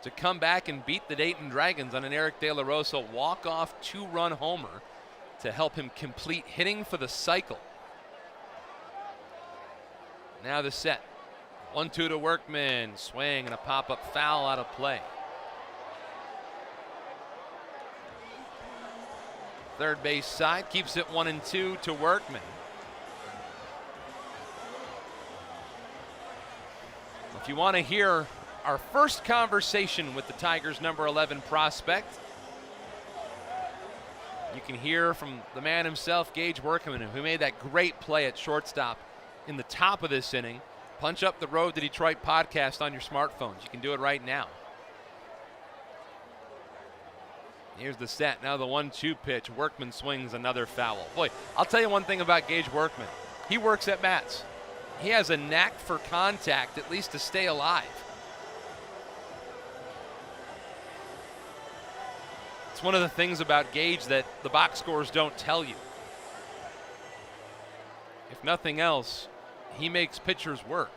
to come back and beat the Dayton Dragons on an Eric De La Rosa walk-off two-run homer to help him complete hitting for the cycle. Now the set. 1-2 to Workman. Swing and a pop-up foul out of play. Third base side keeps it 1-2 to Workman. If you want to hear our first conversation with the Tigers' number 11 prospect, you can hear from the man himself, Gage Workman, who made that great play at shortstop in the top of this inning. Punch up the Road to Detroit podcast on your smartphones. You can do it right now. Here's the set. Now the 1-2 pitch. Workman swings another foul. Boy, I'll tell you one thing about Gage Workman. He works at bats. He has a knack for contact, at least to stay alive. It's one of the things about Gage that the box scores don't tell you. If nothing else, he makes pitchers work.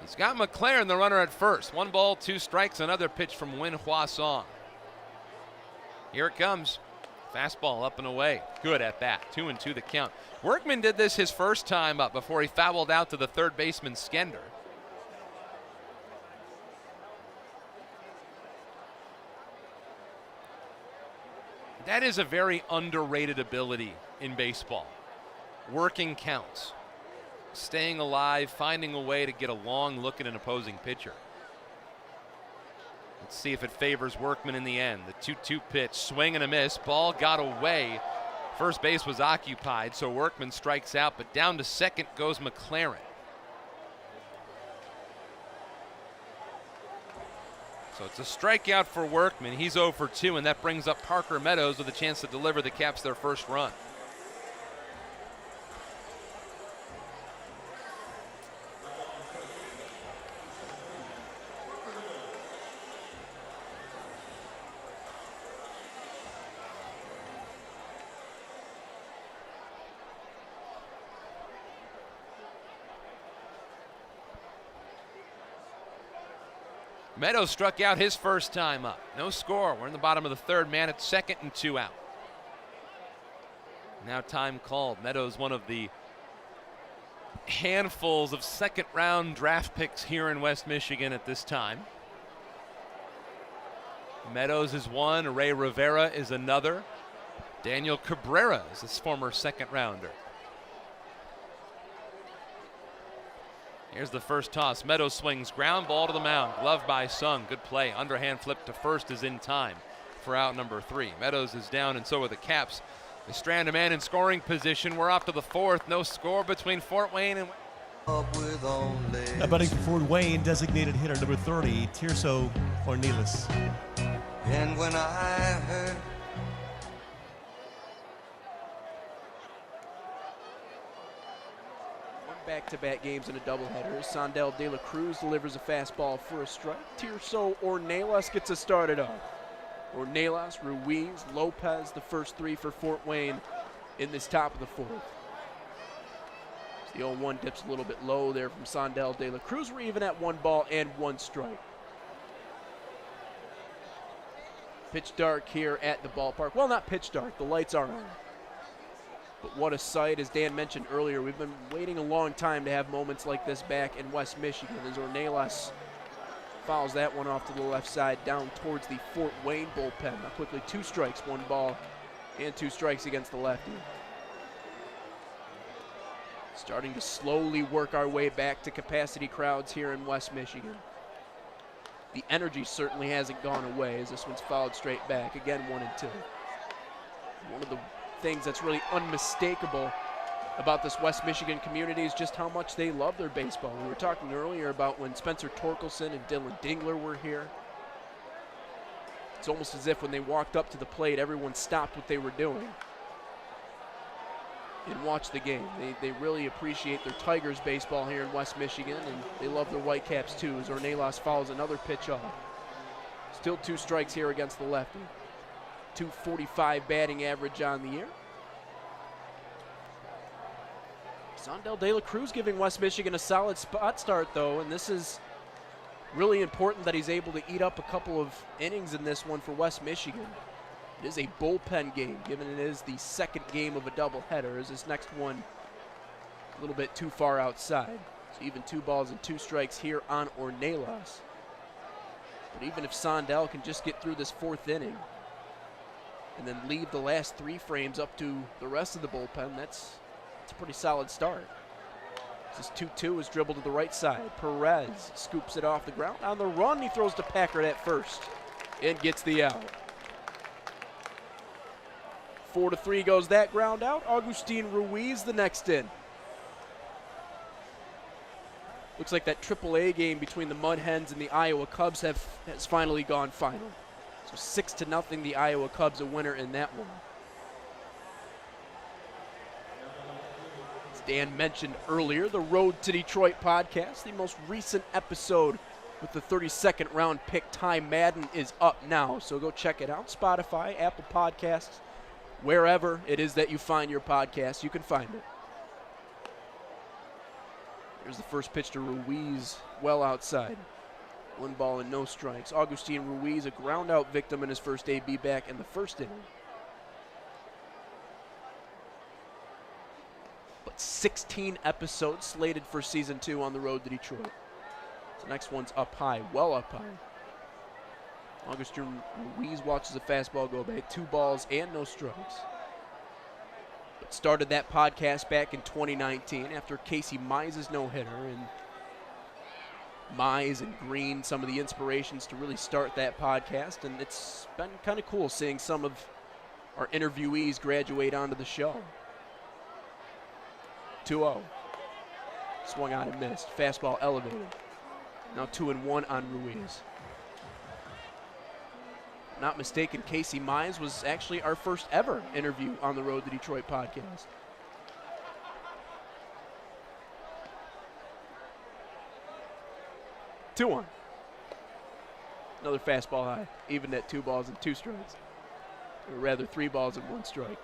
He's got McLaren, the runner at first. 1 ball, 2 strikes, another pitch from Win Hua Song. Here it comes. Fastball up and away. Good at bat. 2-2 the count. Workman did this his first time up before he fouled out to the third baseman Skender. That is a very underrated ability in baseball. Working counts. Staying alive, finding a way to get a long look at an opposing pitcher. Let's see if it favors Workman in the end. The 2-2 pitch, swing and a miss. Ball got away. First base was occupied, so Workman strikes out, but down to second goes McLaren. So it's a strikeout for Workman. He's 0 for 2, and that brings up Parker Meadows with a chance to deliver the Caps their first run. Meadows struck out his first time up. No score. We're in the bottom of the third. Man at second and 2 out. Now time called. Meadows, one of the handfuls of second-round draft picks here in West Michigan at this time. Meadows is one. Ray Rivera is another. Daniel Cabrera is his former second-rounder. Here's the first toss. Meadows swings, ground ball to the mound. Glove by Sung. Good play. Underhand flip to first is in time for out number 3. Meadows is down, and so are the Caps. They strand a man in scoring position. We're off to the fourth. No score between Fort Wayne and...
Now batting for Fort Wayne, designated hitter number 30, Tirso Cornelis.
And when I heard
back-to-back games in a doubleheader. Sandel De La Cruz delivers a fastball for a strike. Tirso Ornelas gets us started off. Ornelas, Ruiz, Lopez, the first 3 for Fort Wayne in this top of the fourth. The 0-1 dips a little bit low there from Sandel De La Cruz. We're even at 1 ball and 1 strike. Pitch dark here at the ballpark. Well, not pitch dark. The lights are on. But what a sight. As Dan mentioned earlier, we've been waiting a long time to have moments like this back in West Michigan as Ornelas fouls that one off to the left side down towards the Fort Wayne bullpen. Now quickly 2 strikes, 1 ball, and 2 strikes against the lefty. Starting to slowly work our way back to capacity crowds here in West Michigan. The energy certainly hasn't gone away as this one's fouled straight back. Again, 1-2. One of the things that's really unmistakable about this West Michigan community is just how much they love their baseball. We were talking earlier about when Spencer Torkelson and Dylan Dingler were here. It's almost as if when they walked up to the plate, everyone stopped what they were doing and watched the game. They really appreciate their Tigers baseball here in West Michigan, and they love their Whitecaps too, as Ornelas follows another pitch off. Still 2 strikes here against the lefty. 245 batting average on the year. Sondel De La Cruz giving West Michigan a solid spot start, though, and this is really important that he's able to eat up a couple of innings in this one for West Michigan. It is a bullpen game, given it is the second game of a doubleheader, as this next one a little bit too far outside. So even 2 balls and 2 strikes here on Ornelas. But even if Sondel can just get through this 4th inning and then leave the last 3 frames up to the rest of the bullpen, that's a pretty solid start. This 2-2 is dribbled to the right side. Perez scoops it off the ground. On the run, he throws to Packard at first and gets the out. 4-3 goes that ground out. Augustin Ruiz the next in. Looks like that AAA game between the Mud Hens and the Iowa Cubs has finally gone final. So 6-0, the Iowa Cubs a winner in that one. As Dan mentioned earlier, the Road to Detroit podcast, the most recent episode with the 32nd round pick Ty Madden is up now. So go check it out. Spotify, Apple Podcasts, wherever it is that you find your podcast, you can find it. Here's the first pitch to Ruiz, well outside. 1 ball and no strikes. Augustin Ruiz, a ground out victim in his first AB back in the first inning. But 16 episodes slated for season 2 on the Road to Detroit. The next one's up high, well up high. Augustin Ruiz watches a fastball go by. 2 balls and no strikes. But started that podcast back in 2019 after Casey Mize's no-hitter, and Mize and Green, some of the inspirations to really start that podcast, and it's been kind of cool seeing some of our interviewees graduate onto the show. 2-0. Swung on and missed. Fastball elevated. Now 2-1 on Ruiz. Not mistaken, Casey Mize was actually our first ever interview on the Road to Detroit podcast. Two on. Another fastball high, even at 2 balls and 2 strikes. Or rather, 3 balls and 1 strike.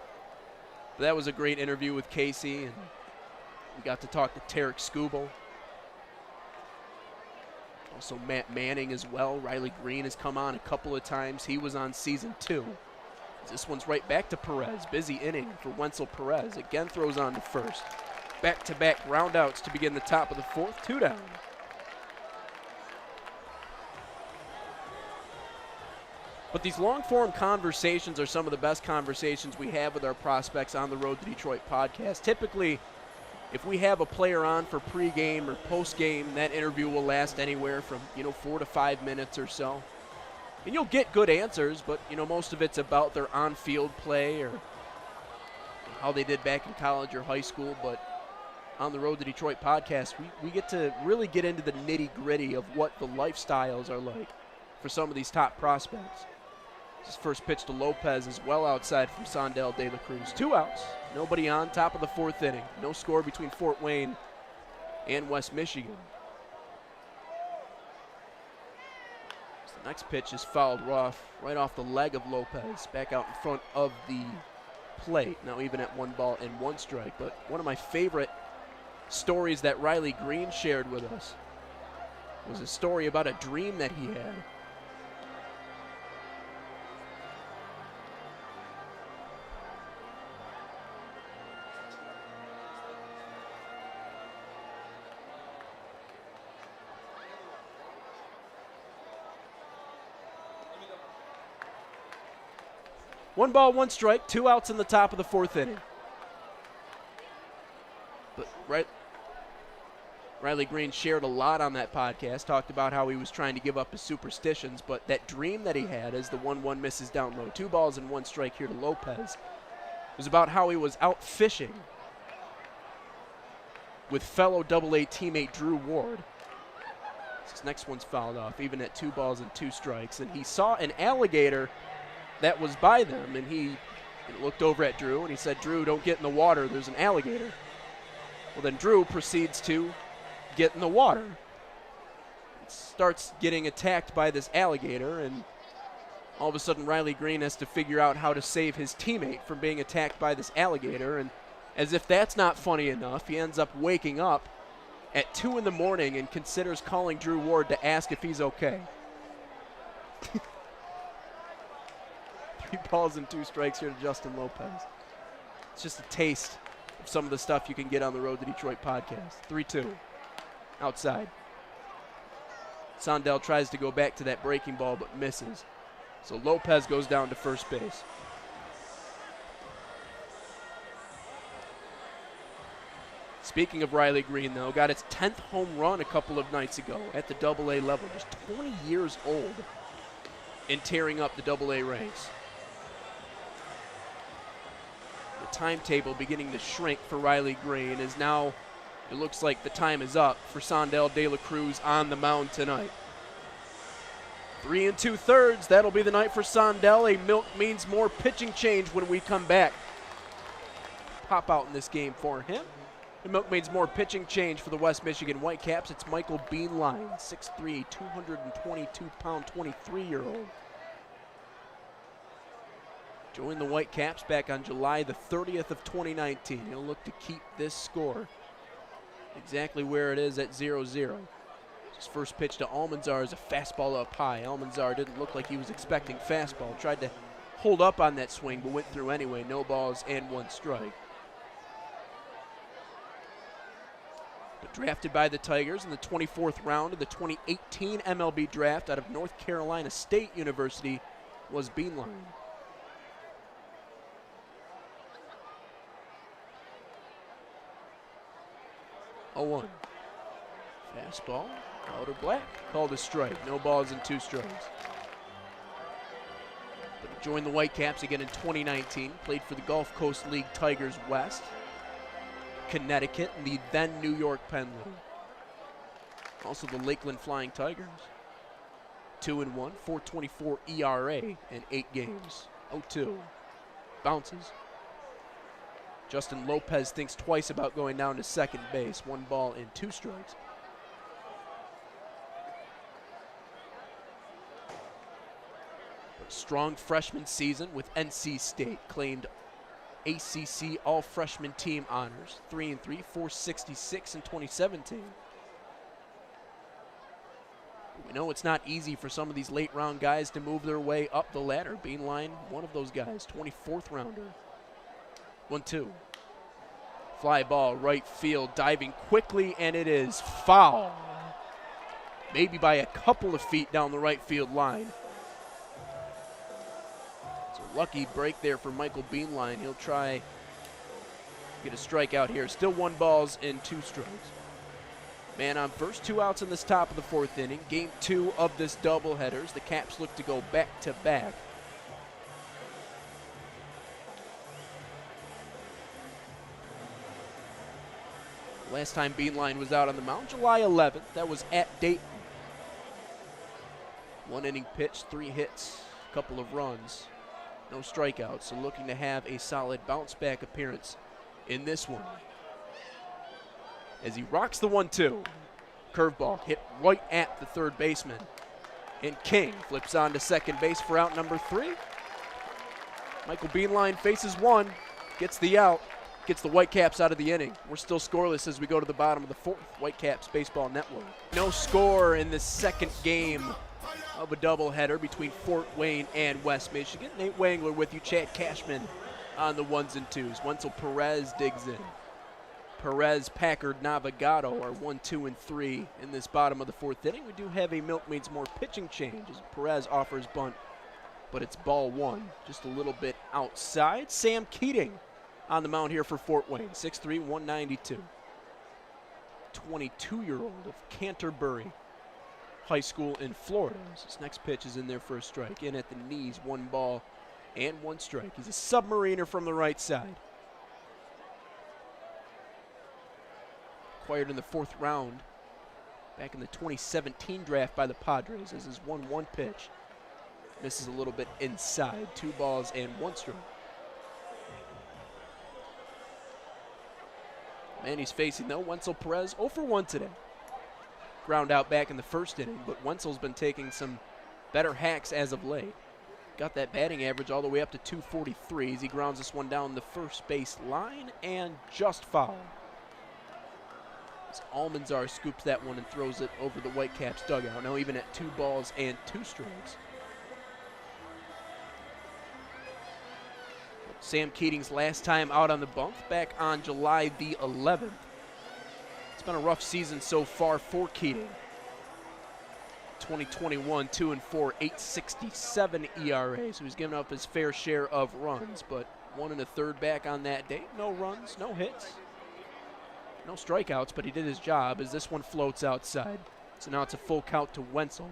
But that was a great interview with Casey, and we got to talk to Tarek Skubal. Also Matt Manning as well. Riley Green has come on a couple of times. He was on season 2. This one's right back to Perez. Busy inning for Wenzel Perez. Again throws on to first. Back-to-back groundouts to begin the top of the 4th. 2 down. But these long-form conversations are some of the best conversations we have with our prospects on the Road to Detroit podcast. Typically, if we have a player on for pregame or postgame, that interview will last anywhere from 4 to 5 minutes or so. And you'll get good answers, but most of it's about their on-field play or how they did back in college or high school. But on the Road to Detroit podcast, we get to really get into the nitty-gritty of what the lifestyles are like for some of these top prospects. His first pitch to Lopez is well outside from Sondel De La Cruz. 2 outs, nobody on, top of the 4th inning. No score between Fort Wayne and West Michigan. So the next pitch is fouled right off the leg of Lopez, back out in front of the plate. Now even at 1 ball and 1 strike. But one of my favorite stories that Riley Green shared with us was a story about a dream that he had. One ball, 1 strike, 2 outs in the top of the 4th inning. But Riley Green shared a lot on that podcast, talked about how he was trying to give up his superstitions, but that dream that he had as the 1-1 misses down low, 2 balls and 1 strike here to Lopez, was about how he was out fishing with fellow Double-A teammate Drew Ward. This next one's fouled off, even at 2 balls and 2 strikes. And he saw an alligator that was by them, and he looked over at Drew, and he said, "Drew, don't get in the water. There's an alligator." Well, then Drew proceeds to get in the water. Starts getting attacked by this alligator, and all of a sudden Riley Green has to figure out how to save his teammate from being attacked by this alligator. And as if that's not funny enough, he ends up waking up at 2 in the morning and considers calling Drew Ward to ask if he's okay. 3 balls and 2 strikes here to Justin Lopez. It's just a taste of some of the stuff you can get on the Road to Detroit podcast. 3-2 outside. Sondel tries to go back to that breaking ball but misses. So Lopez goes down to first base. Speaking of Riley Green, though, got its 10th home run a couple of nights ago at the Double-A level. Just 20 years old and tearing up the Double-A ranks. The timetable beginning to shrink for Riley Green as now it looks like the time is up for Sondel De La Cruz on the mound tonight. 3 2/3, that'll be the night for Sondel. A milk means more pitching change when we come back. Pop out in this game for him. The milk means more pitching change for the West Michigan Whitecaps. It's Michael Beanline, 6'3", 222-pound, 23-year-old. Joined the Whitecaps back on July the 30th of 2019. He'll look to keep this score exactly where it is at 0-0. His first pitch to Almanzar is a fastball up high. Almanzar didn't look like he was expecting fastball. Tried to hold up on that swing, but went through anyway. No balls and 1 strike. But drafted by the Tigers in the 24th round of the 2018 MLB draft out of North Carolina State University was Beanline. Oh, 1. Fastball, outer black, called a strike. No balls and 2 strikes. But he joined the Whitecaps again in 2019. Played for the Gulf Coast League Tigers West, Connecticut, and the then New York Penn League. Also the Lakeland Flying Tigers. 2-1, 4.24 ERA in 8 games. 0-2. Bounces. Justin Lopez thinks twice about going down to second base. 1 ball and 2 strikes. But a strong freshman season with NC State. Claimed ACC All-Freshman Team honors. 3-3, 466 in 2017. We know it's not easy for some of these late-round guys to move their way up the ladder. Beanline, one of those guys, 24th rounder. 1-2. Fly ball, right field, diving quickly, and it is foul. Maybe by a couple of feet down the right field line. It's a lucky break there for Michael Beanline. He'll try to get a strikeout here. Still 1 balls and 2 strikes. Man on first, 2 outs in this top of the 4th inning. Game 2 of this doubleheaders. The Caps look to go back-to-back. Last time Beanline was out on the mound, July 11th. That was at Dayton. 1 inning pitch, 3 hits, a couple of runs, no strikeouts. So looking to have a solid bounce-back appearance in this one. As he rocks the 1-2. Curveball hit right at the third baseman. And King flips on to second base for out number 3. Michael Beanline faces 1, gets the out. Gets the Whitecaps out of the inning. We're still scoreless as we go to the bottom of the 4th. Whitecaps Baseball Network. No score in the second game of a doubleheader between Fort Wayne and West Michigan. Nate Wangler with you. Chad Cashman on the 1s and 2s. Wenzel Perez digs in. Perez, Packard, Navigado are 1, 2, and 3 in this bottom of the 4th inning. We do have a milk means more pitching change as Perez offers bunt, but it's ball 1, just a little bit outside. Sam Keating on the mound here for Fort Wayne, 6'3", 192. 22-year-old of Canterbury High School in Florida. His next pitch is in there for a strike. In at the knees, 1 ball and 1 strike. He's a submariner from the right side. Acquired in the 4th round back in the 2017 draft by the Padres. This is 1-1 pitch. Misses a little bit inside. 2 balls and 1 strike. Man he's facing, though, Wenzel Perez, 0 for 1 today. Ground out back in the first inning, but Wenzel's been taking some better hacks as of late. Got that batting average all the way up to 243 as he grounds this one down the first base line and just foul. As Almanzar scoops that one and throws it over the Whitecaps dugout, now even at 2 balls and 2 strikes. Sam Keating's last time out on the bump back on July the 11th. It's been a rough season so far for Keating. 2021, 2-4, 8.67 ERA. So he's given up his fair share of runs, but 1 1/3 back on that day. No runs, no hits, no strikeouts, but he did his job as this one floats outside. So now it's a full count to Wenzel.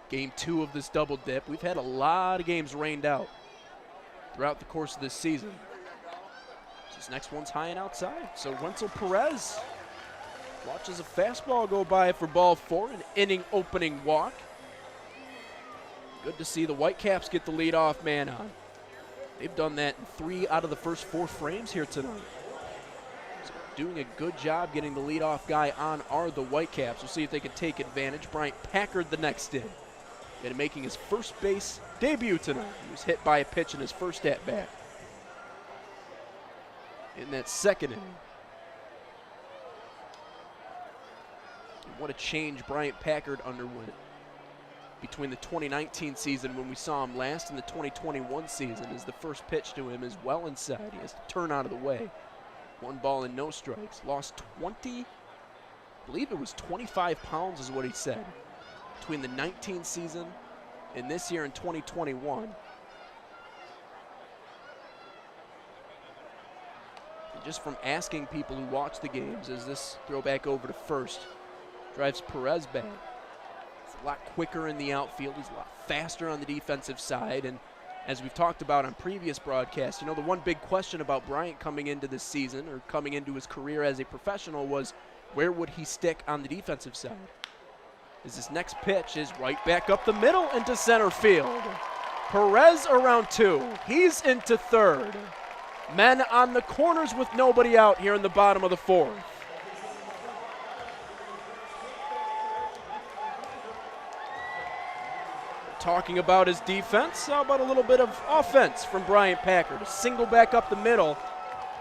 Game 2 of this double dip. We've had a lot of games rained out throughout the course of this season. This next one's high and outside. So Wenzel Perez watches a fastball go by for ball 4, an inning opening walk. Good to see the Whitecaps get the leadoff man on. They've done that in 3 out of the first 4 frames here tonight. So doing a good job getting the leadoff guy on are the Whitecaps. We'll see if they can take advantage. Bryant Packard the next in. And making his first base debut tonight. He was hit by a pitch in his first at-bat. In that second inning. And what a change Bryant Packard underwent between the 2019 season when we saw him last and the 2021 season, as the first pitch to him is well inside. He has to turn out of the way. 1 ball and no strikes. Lost 20, I believe it was 25 pounds is what he said, between the 19 season and this year in 2021. And just from asking people who watch the games, as this throw back over to first drives Perez back. He's a lot quicker in the outfield. He's a lot faster on the defensive side. And as we've talked about on previous broadcasts, you know, the one big question about Bryant coming into this season or coming into his career as a professional was where would he stick on the defensive side? As this next pitch is right back up the middle into center field. Perez around 2. He's into third. Men on the corners with nobody out here in the bottom of the 4th. Talking about his defense, how about a little bit of offense from Bryant Packard? A single back up the middle.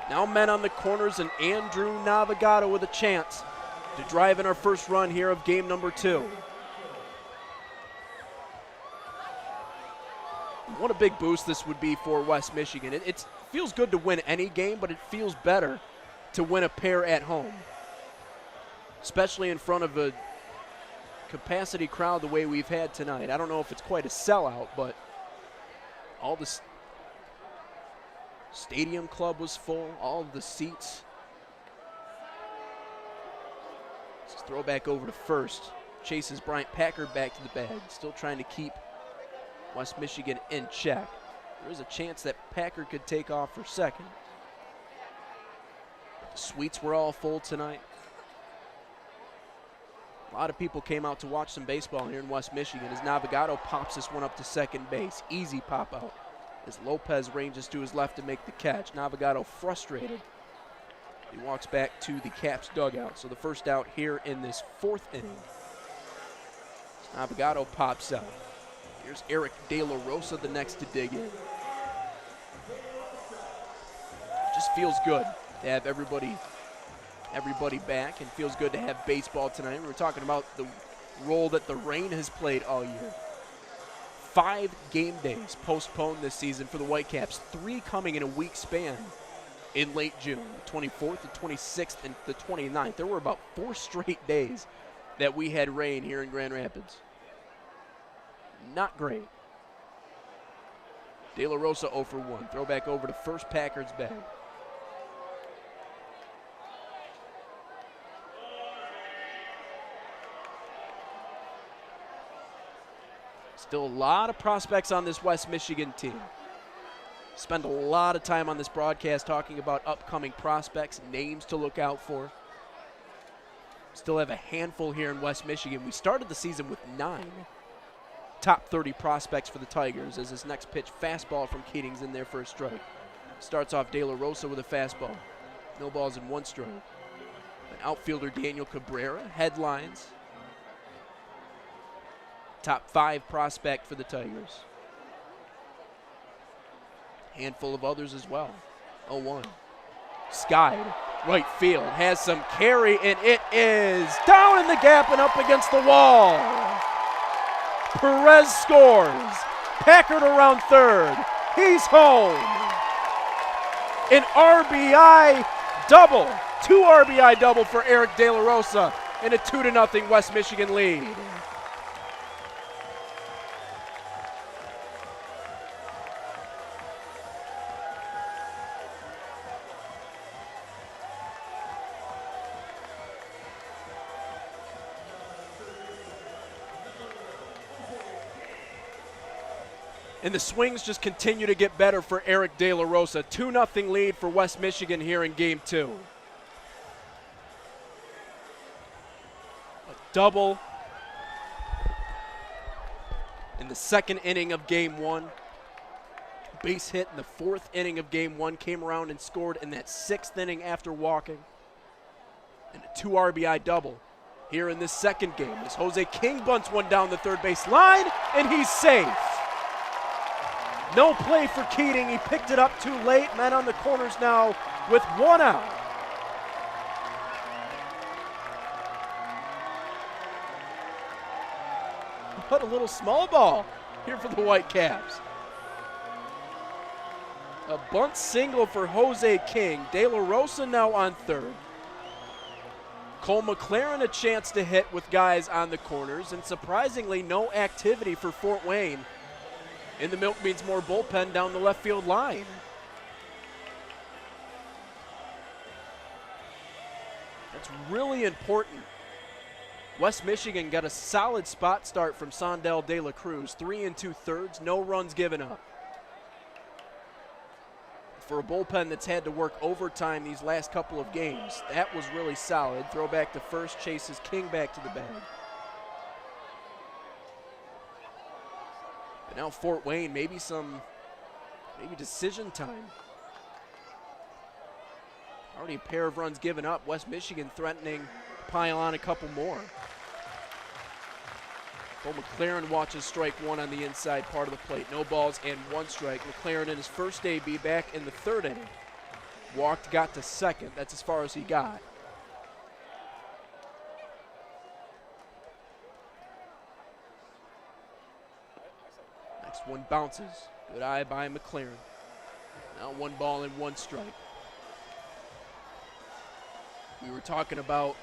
Now men on the corners and Andrew Navigato with a chance to drive in our first run here of game number 2. What a big boost this would be for West Michigan. It feels good to win any game, but it feels better to win a pair at home, especially in front of a capacity crowd the way we've had tonight. I don't know if it's quite a sellout, but all the stadium club was full, all of the seats. Let's throw back over to first. Chases Bryant Packard back to the bag, still trying to keep West Michigan in check. There is a chance that Packard could take off for second. The suites were all full tonight. A lot of people came out to watch some baseball here in West Michigan as Navigato pops this one up to second base. Easy pop out as Lopez ranges to his left to make the catch. Navigato frustrated. He walks back to the Caps dugout. So the first out here in this 4th inning. Navigato pops out. Here's Eric De La Rosa, the next to dig in. Just feels good to have everybody back, and feels good to have baseball tonight. We were talking about the role that the rain has played all year. 5 game days postponed this season for the Whitecaps, 3 coming in a week span in late June, the 24th, the 26th, and the 29th. There were about 4 straight days that we had rain here in Grand Rapids. Not great. De La Rosa 0 for 1. Throw back over to first, Packard's bag. Still a lot of prospects on this West Michigan team. Spend a lot of time on this broadcast talking about upcoming prospects, names to look out for. Still have a handful here in West Michigan. We started the season with 9 top 30 prospects for the Tigers as this next pitch, fastball from Keating's in there for a strike. Starts off De La Rosa with a fastball. No balls in 1 strike. An outfielder, Daniel Cabrera, headlines. Top 5 prospect for the Tigers. Handful of others as well. 0-1. Skied, right field, has some carry, and it is down in the gap and up against the wall. Perez scores. Packard around third. He's home. An RBI double. 2 RBI double for Eric De La Rosa in a 2-0 West Michigan lead. And the swings just continue to get better for Eric De La Rosa. 2-0 lead for West Michigan here in Game 2. A double in the 2nd inning of Game 1. Base hit in the 4th inning of Game 1. Came around and scored in that 6th inning after walking. And a 2 RBI double here in this 2nd game as Jose King bunts one down the third base line, and he's safe. No play for Keating. He picked it up too late. Men on the corners now with 1 out. What a little small ball here for the Whitecaps. A bunt single for Jose King. De La Rosa now on third. Cole McLaren a chance to hit with guys on the corners, and surprisingly no activity for Fort Wayne in the Milk Beans More bullpen down the left field line. That's really important. West Michigan got a solid spot start from Sondel De La Cruz. 3 2/3, no runs given up. For a bullpen that's had to work overtime these last couple of games, that was really solid. Throw back to first, chases King back to the bag. But now Fort Wayne, maybe decision time. Already a pair of runs given up. West Michigan threatening to pile on a couple more. Cole McLaren watches strike 1 on the inside part of the plate. No balls and 1 strike. McLaren in his first AB back in the 3rd inning. Walked, got to 2nd. That's as far as he got. Next one bounces. Good eye by McLaren. Now 1 ball and 1 strike. We were talking about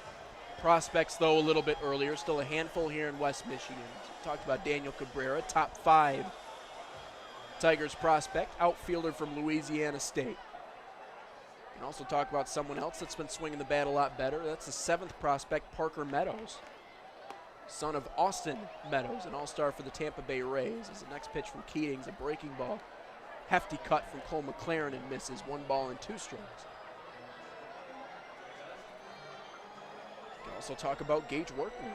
prospects, though, a little bit earlier. Still a handful here in West Michigan. Talked about Daniel Cabrera, top 5 Tigers prospect, outfielder from Louisiana State. And also talk about someone else that's been swinging the bat a lot better. That's the 7th prospect, Parker Meadows, son of Austin Meadows, an all-star for the Tampa Bay Rays. As the next pitch from Keating's a breaking ball. Hefty cut from Cole McLaren and misses. 1 ball and 2 strikes. Also talk about Gage Workman.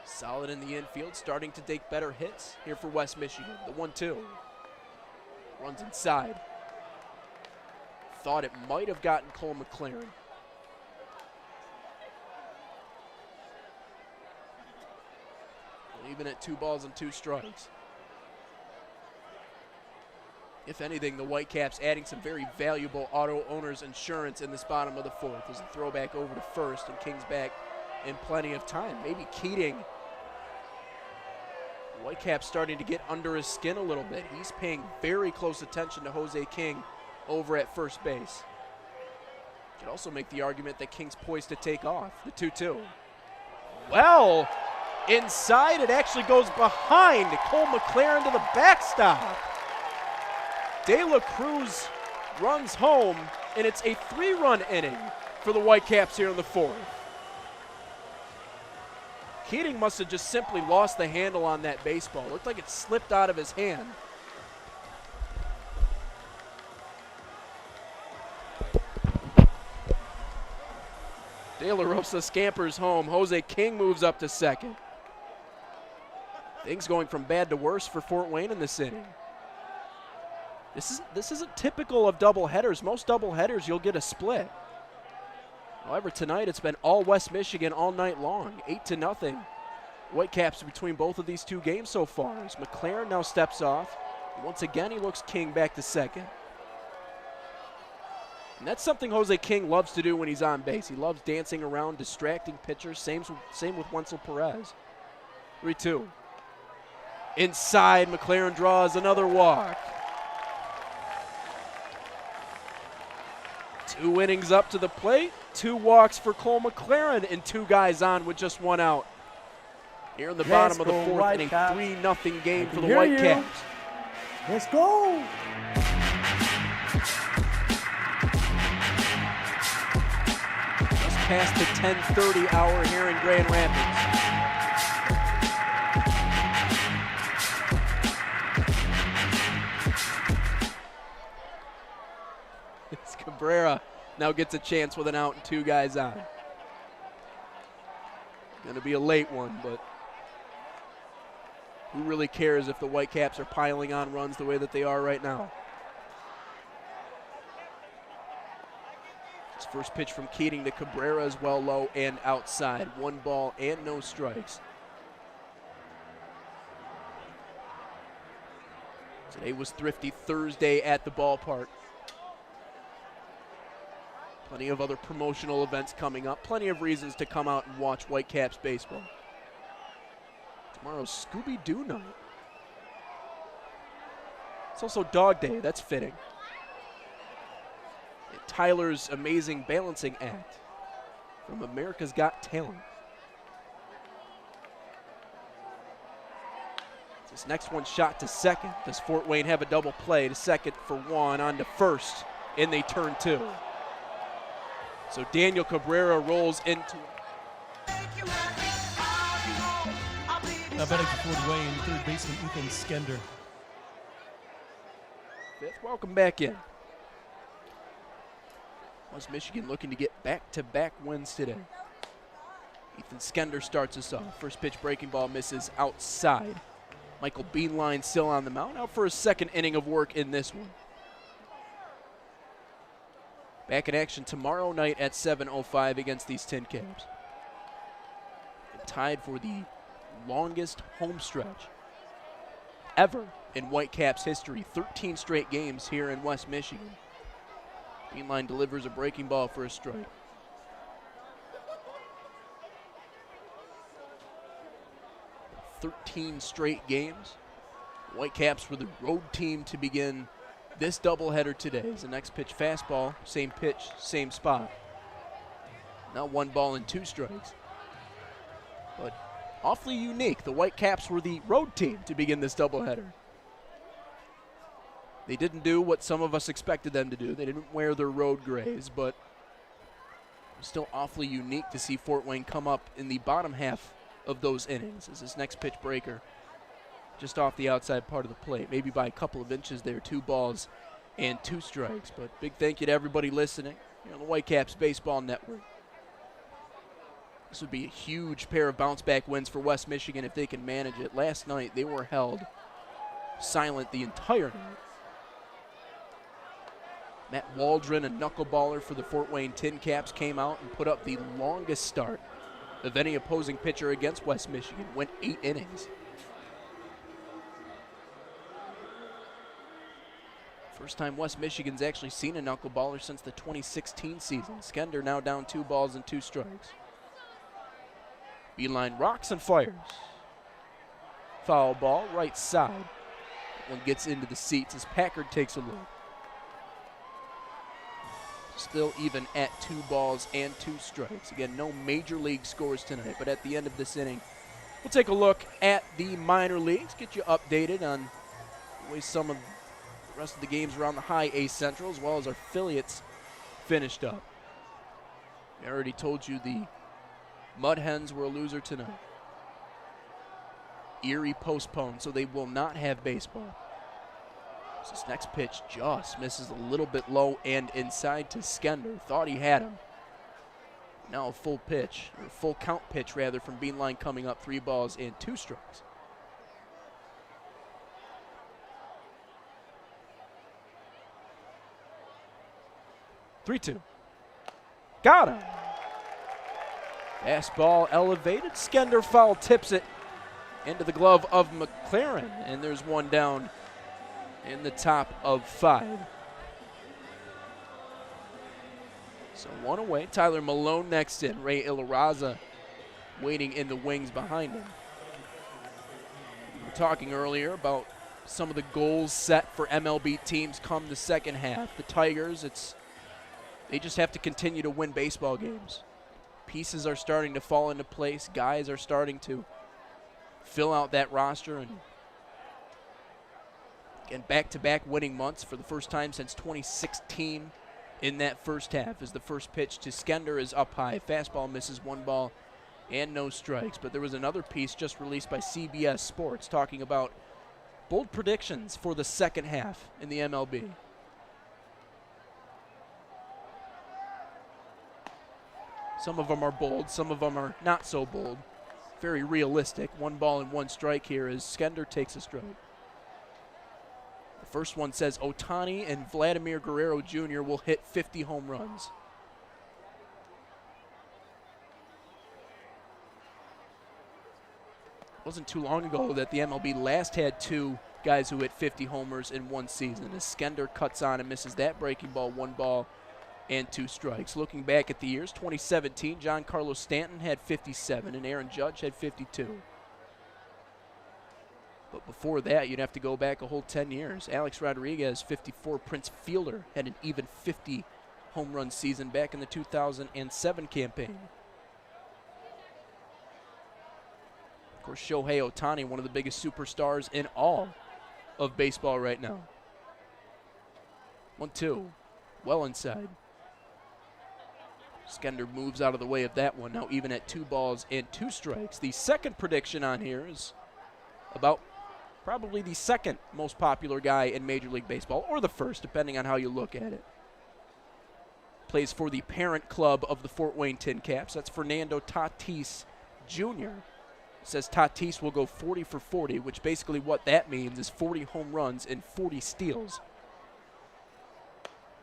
Solid in the infield, starting to take better hits here for West Michigan. The 1-2. Runs inside. Thought it might have gotten Cole McLaren. Even at 2 balls and 2 strikes. If anything, the Whitecaps adding some very valuable auto owners insurance in this bottom of the 4th. There's a throwback over to first, and King's back in plenty of time. Maybe Keating. The Whitecaps starting to get under his skin a little bit. He's paying very close attention to Jose King over at first base. Could also make the argument that King's poised to take off. The 2-2. Well, inside, it actually goes behind Cole McLaren to the backstop. De La Cruz runs home, and it's a 3-run inning for the Whitecaps here in the 4th. Keating must have just simply lost the handle on that baseball. Looked like it slipped out of his hand. De La Rosa scampers home. Jose King moves up to second. Things going from bad to worse for Fort Wayne in this inning. This isn't typical of doubleheaders. Most doubleheaders, you'll get a split. However, tonight it's been all West Michigan all night long, 8-0. Whitecaps between both of these two games so far. As McLaren now steps off. Once again, he looks King back to second. And that's something Jose King loves to do when he's on base. He loves dancing around, distracting pitchers. Same with Wenzel Perez. 3-2. Inside, McLaren draws another walk. 2 innings up to the plate. 2 walks for Cole McLaren and 2 guys on with just 1 out. Here in the bottom of the 4th inning, 3-0 game for the Whitecaps.
Let's go.
Just past the 10:30 hour here in Grand Rapids. Cabrera now gets a chance with an out and 2 guys on. Going to be a late one, but who really cares if the Whitecaps are piling on runs the way that they are right now? His first pitch from Keating to Cabrera is well low and outside. 1 ball and no strikes. Today was Thrifty Thursday at the ballpark. Plenty of other promotional events coming up. Plenty of reasons to come out and watch Whitecaps baseball. Tomorrow's Scooby-Doo night. It's also Dog Day. That's fitting. And Tyler's Amazing Balancing Act from America's Got Talent. This next one shot to second. Does Fort Wayne have a double play? To second for 1, on to first, and they turn 2. So Daniel Cabrera rolls into
Now batting for Fort Wayne, third baseman Ethan Skender.
5th. Welcome back in. West Michigan looking to get back-to-back wins today. Ethan Skender starts us off. First pitch breaking ball misses outside. Michael Beanline still on the mound, out for his 2nd inning of work in this one. Back in action tomorrow night at 7:05 against these Tin Caps. And tied for the longest home stretch ever in Whitecaps history. 13 straight games here in West Michigan. Beanline delivers a breaking ball for a strike. "13 straight games. Whitecaps were the road team to begin this doubleheader today. Is the next pitch fastball, same pitch, same spot. Now 1 ball and 2 strikes. But awfully unique. The Whitecaps were the road team to begin this doubleheader. They didn't do what some of us expected them to do. They didn't wear their road grays, but it was still awfully unique to see Fort Wayne come up in the bottom half of those innings as this next pitch breaker just off the outside part of the plate, maybe by a couple of inches there. 2 balls and 2 strikes. But big thank you to everybody listening here on the Whitecaps Baseball Network. This would be a huge pair of bounce-back wins for West Michigan if they can manage it. Last night, they were held silent the entire night. Matt Waldron, a knuckleballer for the Fort Wayne Tin Caps, came out and put up the longest start of any opposing pitcher against West Michigan. Went 8 innings. First time West Michigan's actually seen a knuckleballer since the 2016 season. Skender now down 2 balls and 2 strikes. Beanline rocks and fires. Foul ball, right side. That one gets into the seats as Packard takes a look. Still even at 2 balls and 2 strikes. Again, no major league scores tonight, but at the end of this inning, we'll take a look at the minor leagues, get you updated on the way some of the rest of the games around the high A Central, as well as our affiliates, finished up. I already told you the Mud Hens were a loser tonight. Erie postponed, so they will not have baseball. This next pitch just misses a little bit low and inside to Skender. Thought he had him. Now a full pitch, or full count pitch rather, from Beanline coming up, 3 balls and 2 strikes. "3-2. Got him. Fastball elevated. Skender foul tips it into the glove of McLaren, and there's one down in the top of 5. So 1 away. Tyler Malone next in. Ray Ilaraza waiting in the wings behind him. We were talking earlier about some of the goals set for MLB teams come the second half. The Tigers, they just have to continue to win baseball games. Pieces are starting to fall into place. Guys are starting to fill out that roster, and again, back-to-back winning months for the first time since 2016 in that first half, as the first pitch to Skender is up high. Fastball misses, 1 ball and no strikes. But there was another piece just released by CBS Sports talking about bold predictions for the second half in the MLB. Some of them are bold, some of them are not so bold. Very realistic. 1 ball and 1 strike here as Skender takes a strike. The first one says Ohtani and Vladimir Guerrero Jr. will hit 50 home runs. It wasn't too long ago that the MLB last had 2 guys who hit 50 homers in one season, as Skender cuts on and misses that breaking ball. 1 ball and 2 strikes. Looking back at the years, 2017, John Carlos Stanton had 57 and Aaron Judge had 52. But before that, you'd have to go back a whole 10 years. Alex Rodriguez, 54. Prince Fielder had an even 50 home run season back in the 2007 campaign. Of course, Shohei Ohtani, one of the biggest superstars in all of baseball right now. 1-2, well inside. Skender moves out of the way of that one, now even at 2 balls and 2 strikes. The second prediction on here is about probably the second most popular guy in Major League Baseball, or the first, depending on how you look at it. Plays for the parent club of the Fort Wayne Tin Caps. That's Fernando Tatis Jr. Says Tatis will go 40 for 40, which basically what that means is 40 home runs and 40 steals.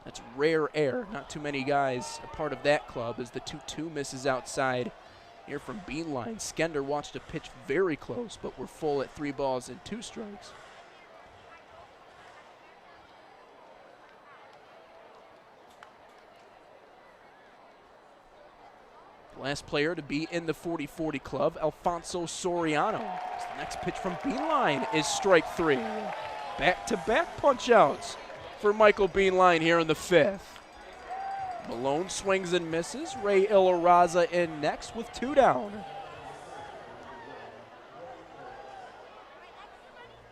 That's rare air. Not too many guys a part of that club, as the 2-2 misses outside here from Beanline. Skender watched a pitch very close, but we're full at 3 balls and 2 strikes. The last player to be in the 40-40 club, Alfonso Soriano. The next pitch from Beanline is strike 3. Back-to-back punch-outs for Michael Beanline here in the 5th. Malone swings and misses. Ray Ilaraza in next with 2 down.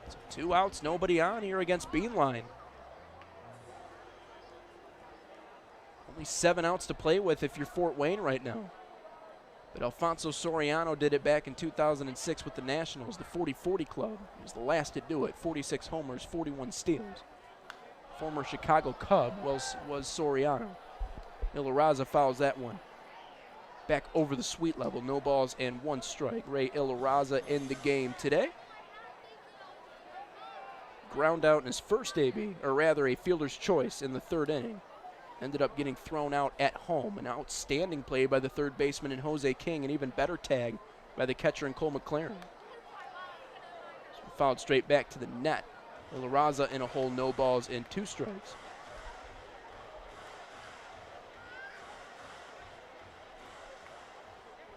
So 2 outs, nobody on here against Beanline. Only 7 outs to play with if you're Fort Wayne right now. But Alfonso Soriano did it back in 2006 with the Nationals, the 40-40 club. He was the last to do it. 46 homers, 41 steals. Former Chicago Cub was Soriano. Ilaraza fouls that one back over the sweet level. No balls and 1 strike. Ray Ilaraza in the game today. Ground out in his first AB, or rather a fielder's choice in the 3rd inning. Ended up getting thrown out at home. An outstanding play by the 3rd baseman in Jose King, and even better tag by the catcher in Cole McLaren. So fouled straight back to the net. Ilaraza in a hole, no balls and 2 strikes.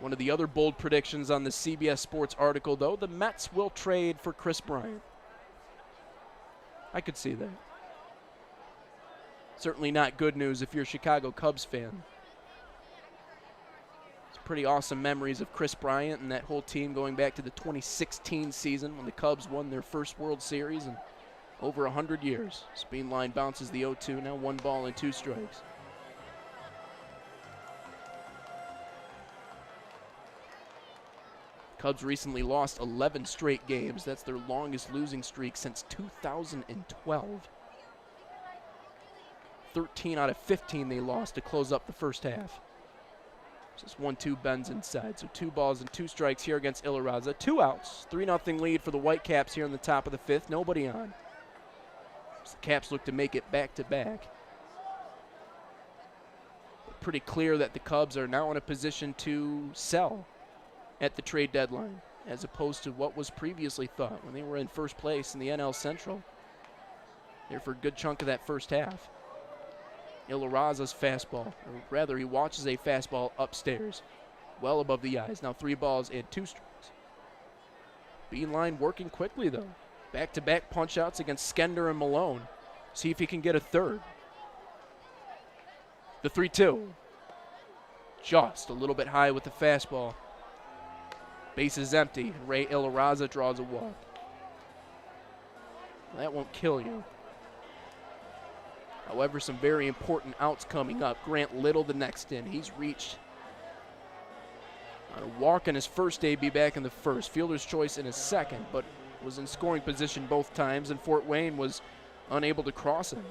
One of the other bold predictions on the CBS Sports article, though, the Mets will trade for Chris Bryant. I could see that. Certainly not good news if you're a Chicago Cubs fan. It's pretty awesome memories of Chris Bryant and that whole team going back to the 2016 season when the Cubs won their first World Series in over 100 years. Beanline bounces the 0-2, now 1 ball and 2 strikes. Cubs recently lost 11 straight games. That's their longest losing streak since 2012. 13 out of 15 they lost to close up the first half. Just 1-2 bends inside. So 2 balls and 2 strikes here against Ilaraza. 2 outs. 3-0 lead for the Whitecaps here in the top of the 5th. Nobody on. So the Caps look to make it back-to-back. Pretty clear that the Cubs are now in a position to sell at the trade deadline, as opposed to what was previously thought when they were in first place in the NL Central. There for a good chunk of that first half. Ilaraza's fastball, or rather he watches a fastball upstairs, well above the eyes. Now 3 balls and 2 strikes. Beeline working quickly though. Back-to-back punch-outs against Skender and Malone. See if he can get a third. The 3-2. Just a little bit high with the fastball. Base is empty. Ray Ilaraza draws a walk. That won't kill you. However, some very important outs coming up. Grant Little the next in. He's reached on a walk in his first day, be back in the first. Fielder's choice in his second, but was in scoring position both times, and Fort Wayne was unable to cross him.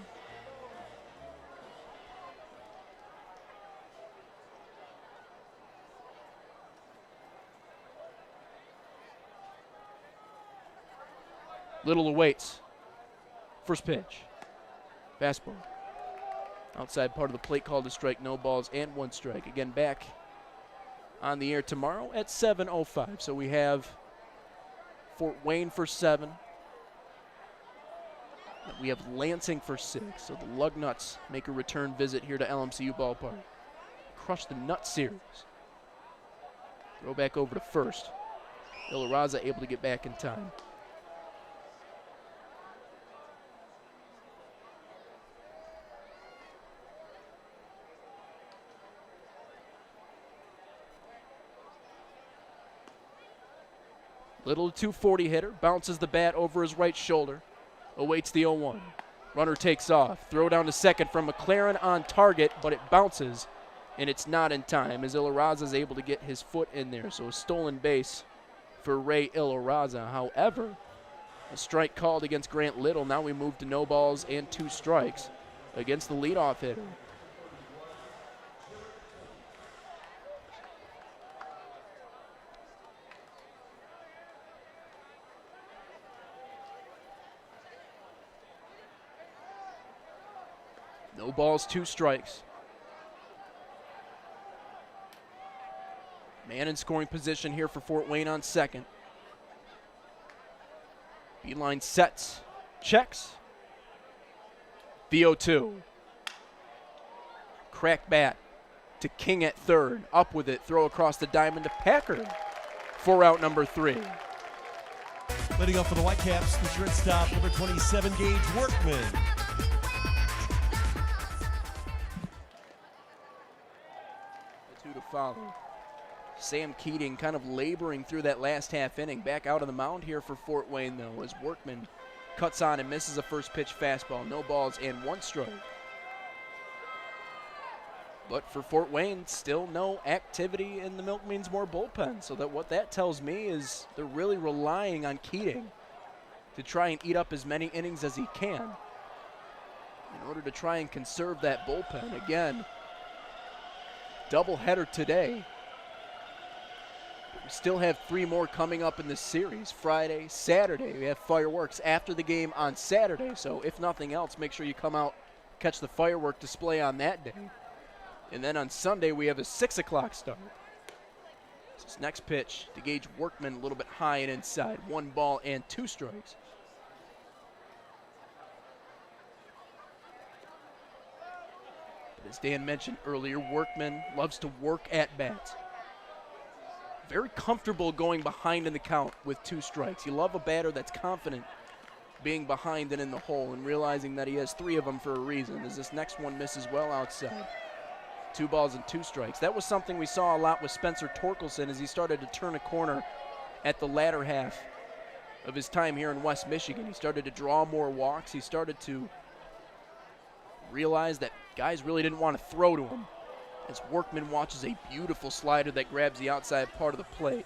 Little awaits. First pitch. Fastball. Outside part of the plate called a strike. No balls and 1 strike. Again, back on the air tomorrow at 7:05. So we have Fort Wayne for 7. We have Lansing for 6. So the Lugnuts make a return visit here to LMCU Ballpark. Crush the Nut series. Throw back over to first. Ilaraza able to get back in time. Little 240 hitter, bounces the bat over his right shoulder, awaits the 0-1. Runner takes off, throw down to second from McLaren on target, but it bounces, and it's not in time as Ilaraza is able to get his foot in there. So a stolen base for Ray Ilaraza. However, a strike called against Grant Little. Now we move to no balls and 2 strikes against the leadoff hitter. No balls, 2 strikes. Man in scoring position here for Fort Wayne on second. Beeline sets, checks. The 0-2. Crack bat to King at third. Up with it, throw across the diamond to Packard for out number 3.
Leading off for the Whitecaps, the shortstop, number 27, Gage Workman. To follow.
Sam Keating kind of laboring through that last half inning. Back out on the mound here for Fort Wayne, though, as Workman cuts on and misses a first pitch fastball. No balls and 1 strike. But for Fort Wayne, still no activity in the Milk Means More bullpen. So that what that tells me is they're really relying on Keating to try and eat up as many innings as he can in order to try and conserve that bullpen. Again, doubleheader today. We still have 3 more coming up in this series. Friday, Saturday, we have fireworks after the game on Saturday. So if nothing else, make sure you come out, catch the firework display on that day. And then on Sunday, we have a 6 o'clock start. This next pitch to Gage Workman, a little bit high and inside. 1 ball and 2 strikes. As Dan mentioned earlier, Workman loves to work at bats. Very comfortable going behind in the count with 2 strikes. You love a batter that's confident being behind and in the hole and realizing that he has 3 of them for a reason, as this next one misses well outside. 2 balls and 2 strikes. That was something we saw a lot with Spencer Torkelson as he started to turn a corner at the latter half of his time here in West Michigan. He started to draw more walks. He started to realize that guys really didn't want to throw to him, as Workman watches a beautiful slider that grabs the outside part of the plate.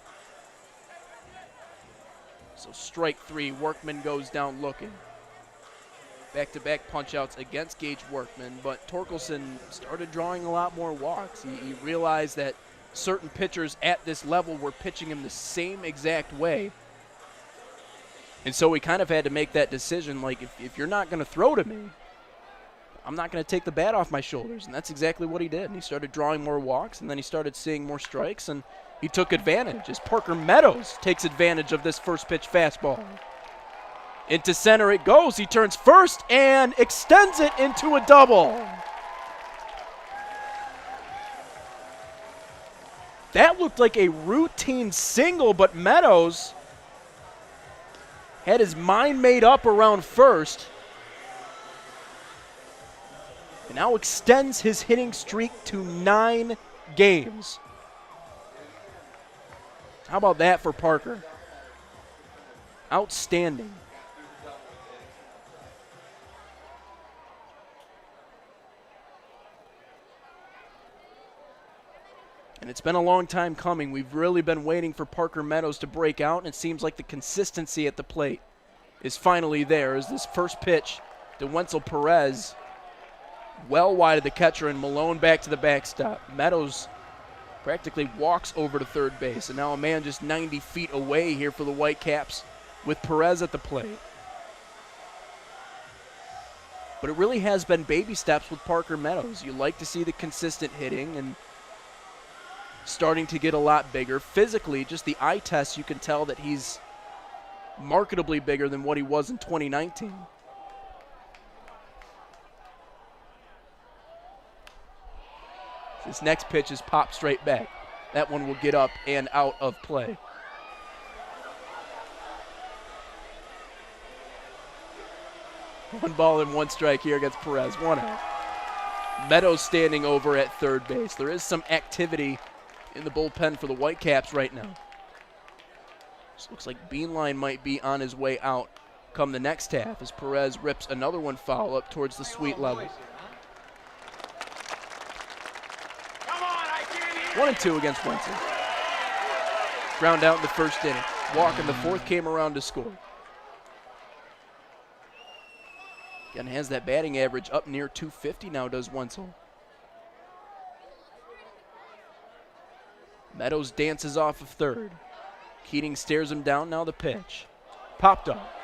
So strike 3, Workman goes down looking. Back-to-back punch-outs against Gage Workman, but Torkelson started drawing a lot more walks. He realized that certain pitchers at this level were pitching him the same exact way. And so he kind of had to make that decision, like, if you're not going to throw to me, I'm not going to take the bat off my shoulders. And that's exactly what he did. And he started drawing more walks, and then he started seeing more strikes, and he took advantage as Parker Meadows takes advantage of this first pitch fastball. Into center it goes. He turns first and extends it into a double. That looked like a routine single, but Meadows had his mind made up around first. And now extends his hitting streak to 9 games. How about that for Parker? Outstanding. And it's been a long time coming. We've really been waiting for Parker Meadows to break out, and it seems like the consistency at the plate is finally there as this first pitch to Wenzel Perez well wide of the catcher, and Malone back to the backstop. Meadows practically walks over to third base, and now a man just 90 feet away here for the Whitecaps with Perez at the plate. But it really has been baby steps with Parker Meadows. You like to see the consistent hitting and starting to get a lot bigger. Physically, just the eye test, you can tell that he's marketably bigger than what he was in 2019. This next pitch is popped straight back. That one will get up and out of play. One ball and one strike here against Perez. One out. Meadows standing over at third base. There is some activity in the bullpen for the Whitecaps right now. This looks like Beanline might be on his way out come the next half as Perez rips another one foul up towards the sweet level. 1-2 against Wenzel. Ground out in the first inning. Walk in the fourth, came around to score. Again, has that batting average up near 250 now, does Wenzel. Meadows dances off of third. Keating stares him down, now the pitch. Popped up.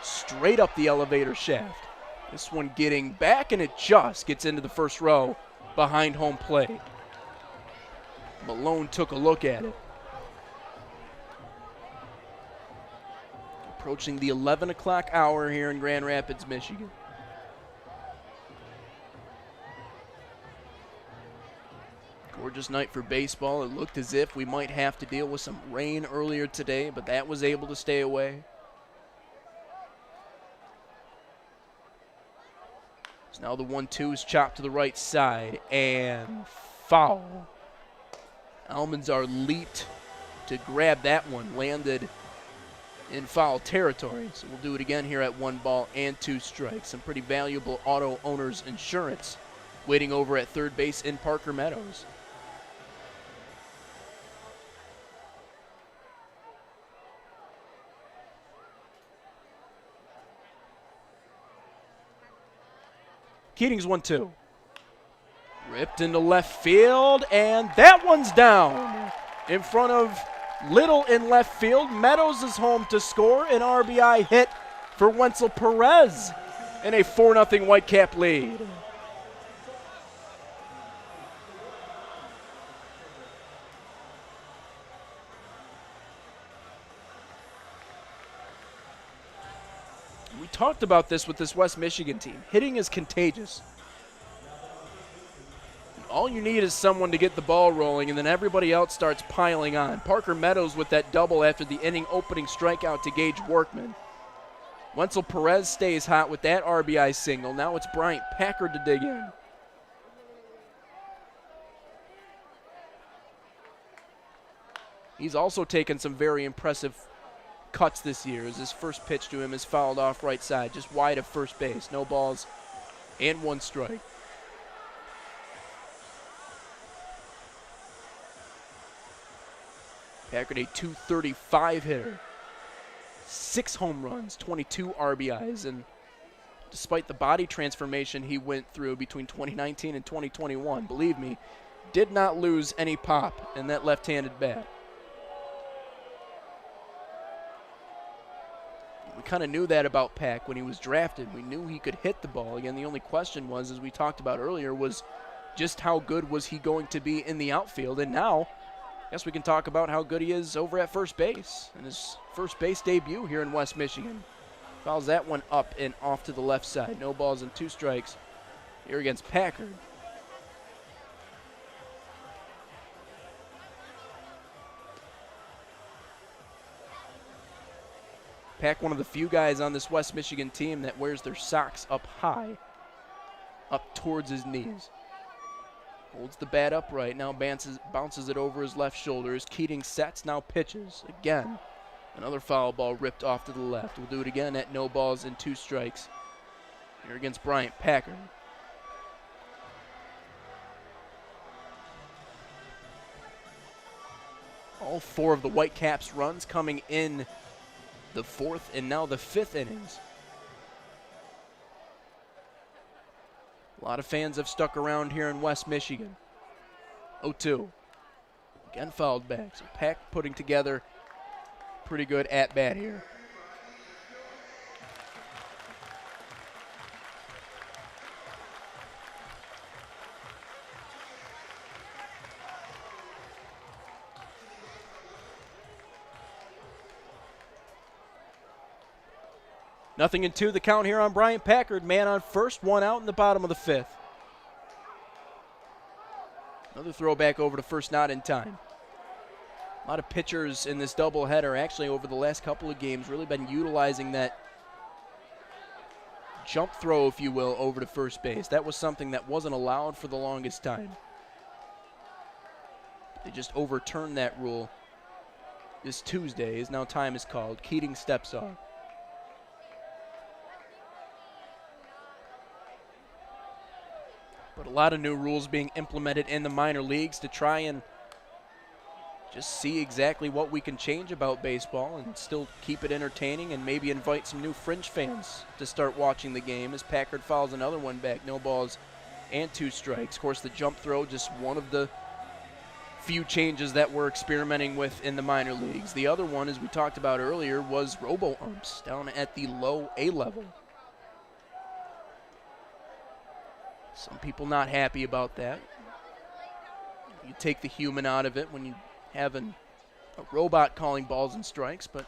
Straight up the elevator shaft. This one getting back, and it just gets into the first row behind home plate. Malone took a look at it. Approaching the 11 o'clock hour here in Grand Rapids, Michigan. Gorgeous night for baseball. It looked as if we might have to deal with some rain earlier today, but that was able to stay away. So now the 1-2 is chopped to the right side and foul. Almanzar leaped to grab that one, landed in foul territory. So we'll do it again here at 1 ball and 2 strikes. Some pretty valuable auto owner's insurance waiting over at third base in Parker Meadows. Keating's 1-2. Ripped into left field, and that one's down. In front of Little in left field. Meadows is home to score. An RBI hit for Wenzel Perez in a 4-0 Whitecap lead. We talked about this with this West Michigan team. Hitting is contagious. All you need is someone to get the ball rolling, and then everybody else starts piling on. Parker Meadows with that double after the inning opening strikeout to Gage Workman. Wenzel Perez stays hot with that RBI single. Now it's Bryant Packard to dig in. He's also taken some very impressive cuts this year as his first pitch to him is fouled off right side, just wide of first base. No balls and 1 strike. Packard, a .235 hitter. 6 home runs, 22 RBIs, and despite the body transformation he went through between 2019 and 2021, believe me, did not lose any pop in that left-handed bat. We kind of knew that about Pack when he was drafted. We knew he could hit the ball. Again, the only question was, as we talked about earlier, was just how good was he going to be in the outfield. And now, I guess we can talk about how good he is over at first base in his first base debut here in West Michigan. Fouls that one up and off to the left side. No balls and 2 strikes here against Packard. Pack, one of the few guys on this West Michigan team that wears their socks up high, up towards his knees. Holds the bat upright, now bounces it over his left shoulder. As Keating sets, now pitches. Again, another foul ball ripped off to the left. We'll do it again at no balls and 2 strikes here against Bryant Packard. All 4 of the Whitecaps runs coming in the 4th and now the 5th innings. A lot of fans have stuck around here in West Michigan. 0-2. Again fouled back. So Pack putting together pretty good at-bat here. Nothing in 2, the count here on Bryant Packard. Man on first, 1 out in the bottom of the 5th. Another throwback over to first, not in time. A lot of pitchers in this doubleheader actually over the last couple of games really been utilizing that jump throw, if you will, over to first base. That was something that wasn't allowed for the longest time. They just overturned that rule this Tuesday, as now time is called. Keating steps off. But a lot of new rules being implemented in the minor leagues to try and just see exactly what we can change about baseball and still keep it entertaining and maybe invite some new fringe fans to start watching the game as Packard fouls another one back. No balls and 2 strikes. Of course, the jump throw, just one of the few changes that we're experimenting with in the minor leagues. The other one, as we talked about earlier, was robo-umps down at the low A level. Some people not happy about that. You take the human out of it when you have a robot calling balls and strikes, but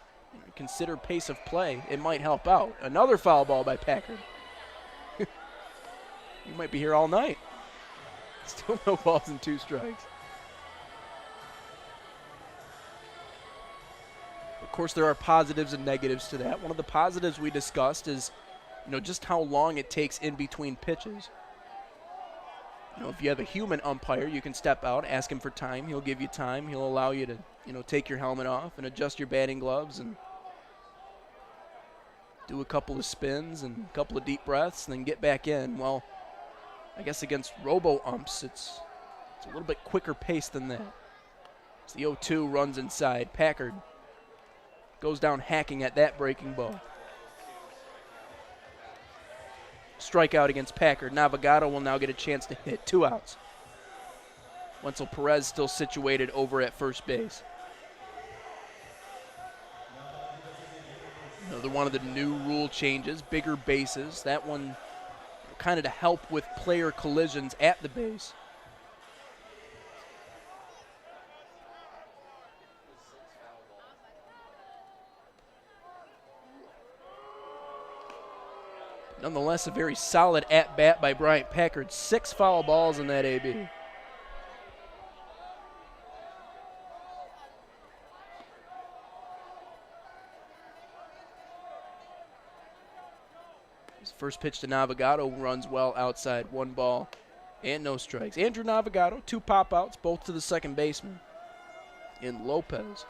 consider pace of play. It might help out. Another foul ball by Packard. You might be here all night. Still no balls and 2 strikes. Of course, there are positives and negatives to that. One of the positives we discussed is, just how long it takes in between pitches. If you have a human umpire, you can step out, ask him for time. He'll give you time. He'll allow you to, take your helmet off and adjust your batting gloves and do a couple of spins and a couple of deep breaths and then get back in. Well, I guess against robo-umps, it's a little bit quicker pace than that. As the 0-2 runs inside, Packard goes down hacking at that breaking ball. Strikeout against Packard. Navigato will now get a chance to hit. 2 outs. Wenzel Perez still situated over at first base. Another one of the new rule changes, bigger bases. That one kind of to help with player collisions at the base. Nonetheless, a very solid at-bat by Bryant Packard. 6 foul balls in that AB. His first pitch to Navigato runs well outside. 1 ball and no strikes. Andrew Navigato, 2 pop-outs, both to the second baseman in Lopez.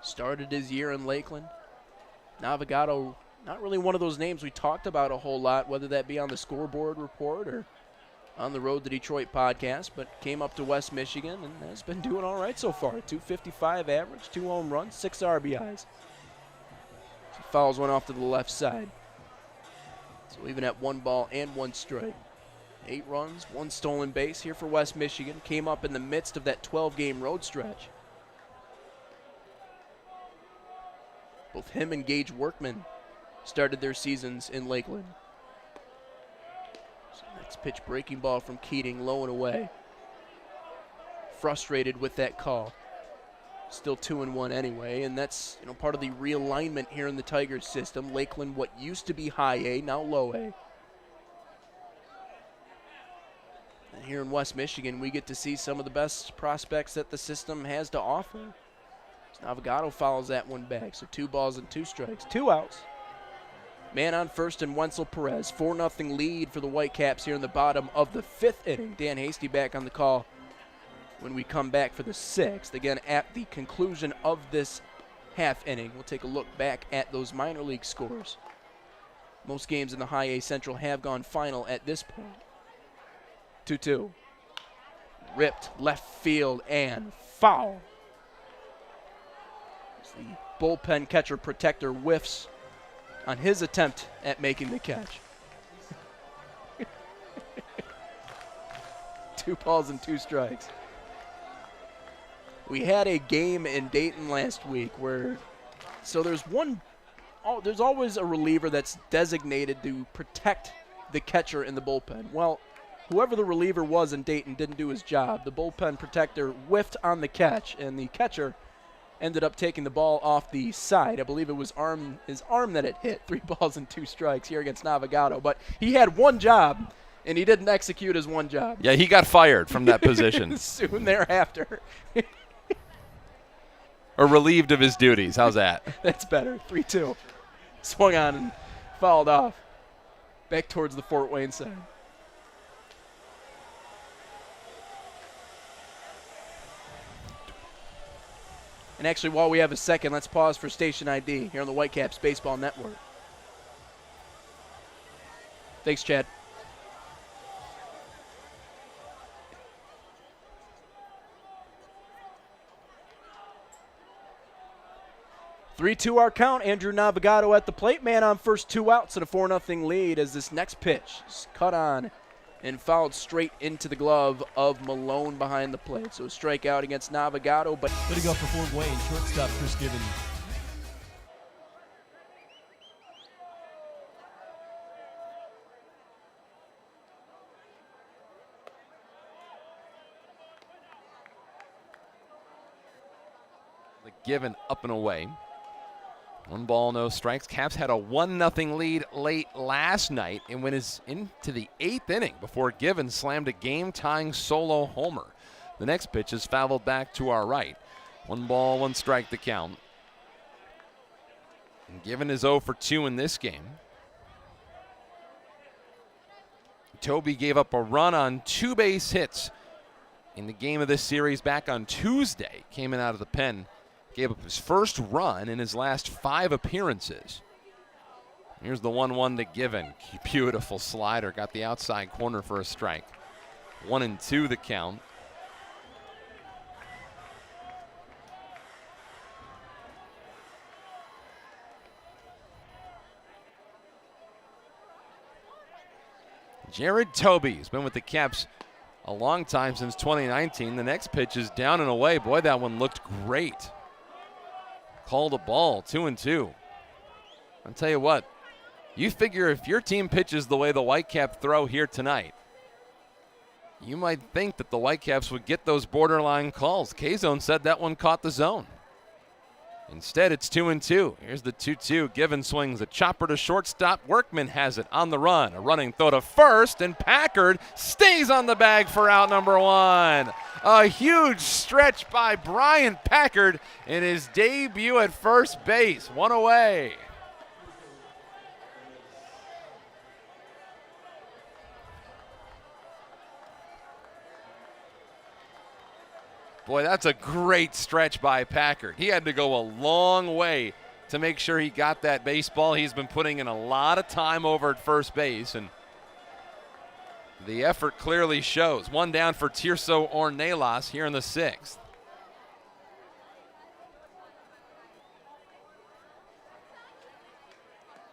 Started his year in Lakeland. Navigato, not really one of those names we talked about a whole lot, whether that be on the scoreboard report or on the Road to Detroit podcast, but came up to West Michigan and has been doing all right so far. 255 average, 2 home runs, 6 RBIs. He fouls one off to the left side. So even at 1 ball and 1 strike. 8 runs, 1 stolen base here for West Michigan. Came up in the midst of that 12-game road stretch. Both him and Gage Workman started their seasons in Lakeland. So next pitch, breaking ball from Keating, low and away. Frustrated with that call. Still 2-1 anyway, and that's part of the realignment here in the Tigers system. Lakeland, what used to be high A, now low A. And here in West Michigan, we get to see some of the best prospects that the system has to offer. Navigado fouls that one back, so 2 balls and 2 strikes, 2 outs. Man on first and Wenzel Perez. 4-0 lead for the Whitecaps here in the bottom of the 5th inning. Dan Hasty back on the call when we come back for the 6th. Again, at the conclusion of this half inning, we'll take a look back at those minor league scores. Most games in the High A Central have gone final at this point. 2-2. Ripped left field and foul. The bullpen catcher protector whiffs on his attempt at making the catch. 2 balls and 2 strikes. We had a game in Dayton last week where, there's always a reliever that's designated to protect the catcher in the bullpen. Well, whoever the reliever was in Dayton didn't do his job. The bullpen protector whiffed on the catch, and the catcher ended up taking the ball off the side. I believe it was his arm that it hit. 3 balls and 2 strikes here against Navigado. But he had one job, and he didn't execute his one job.
Yeah, he got fired from that position.
Soon thereafter.
Or relieved of his duties. How's that?
That's better. 3-2. Swung on and fouled off. Back towards the Fort Wayne side. And actually, while we have a second, let's pause for station ID here on the Whitecaps Baseball Network. Thanks, Chad. (3-2) our count. Andrew Navigado at the plate. Man on first, 2 outs and a 4-0 lead as this next pitch is cut on and fouled straight into the glove of Malone behind the plate. So a strikeout against Navigado. But
Way to go for Fort Wayne. Shortstop Chris Given.
The Given up and away. 1 ball, no strikes. Caps had a 1-0 lead late last night and went into the 8th inning before Given slammed a game-tying solo homer. The next pitch is fouled back to our right. 1 ball, 1 strike the count. And Given is 0 for 2 in this game. Toby gave up a run on 2 base hits in the game of this series back on Tuesday. Came in out of the pen. Gave up his first run in his last 5 appearances. Here's the 1-1 to Given. Beautiful slider. Got the outside corner for a strike. 1-2 the count. Jared Toby's been with the Caps a long time, since 2019. The next pitch is down and away. Boy, that one looked great. Called a ball, 2-2. I'll tell you what, you figure if your team pitches the way the Whitecaps throw here tonight, you might think that the Whitecaps would get those borderline calls. K-Zone said that one caught the zone. Instead, it's 2-2. Here's the 2-2. Given swings a chopper to shortstop. Workman has it on the run. A running throw to first, and Packard stays on the bag for out number 1. A huge stretch by Brian Packard in his debut at first base. 1 away. Boy, that's a great stretch by Packard. He had to go a long way to make sure he got that baseball. He's been putting in a lot of time over at first base, and The effort clearly shows. One down for Tirso Ornelas here in the 6th.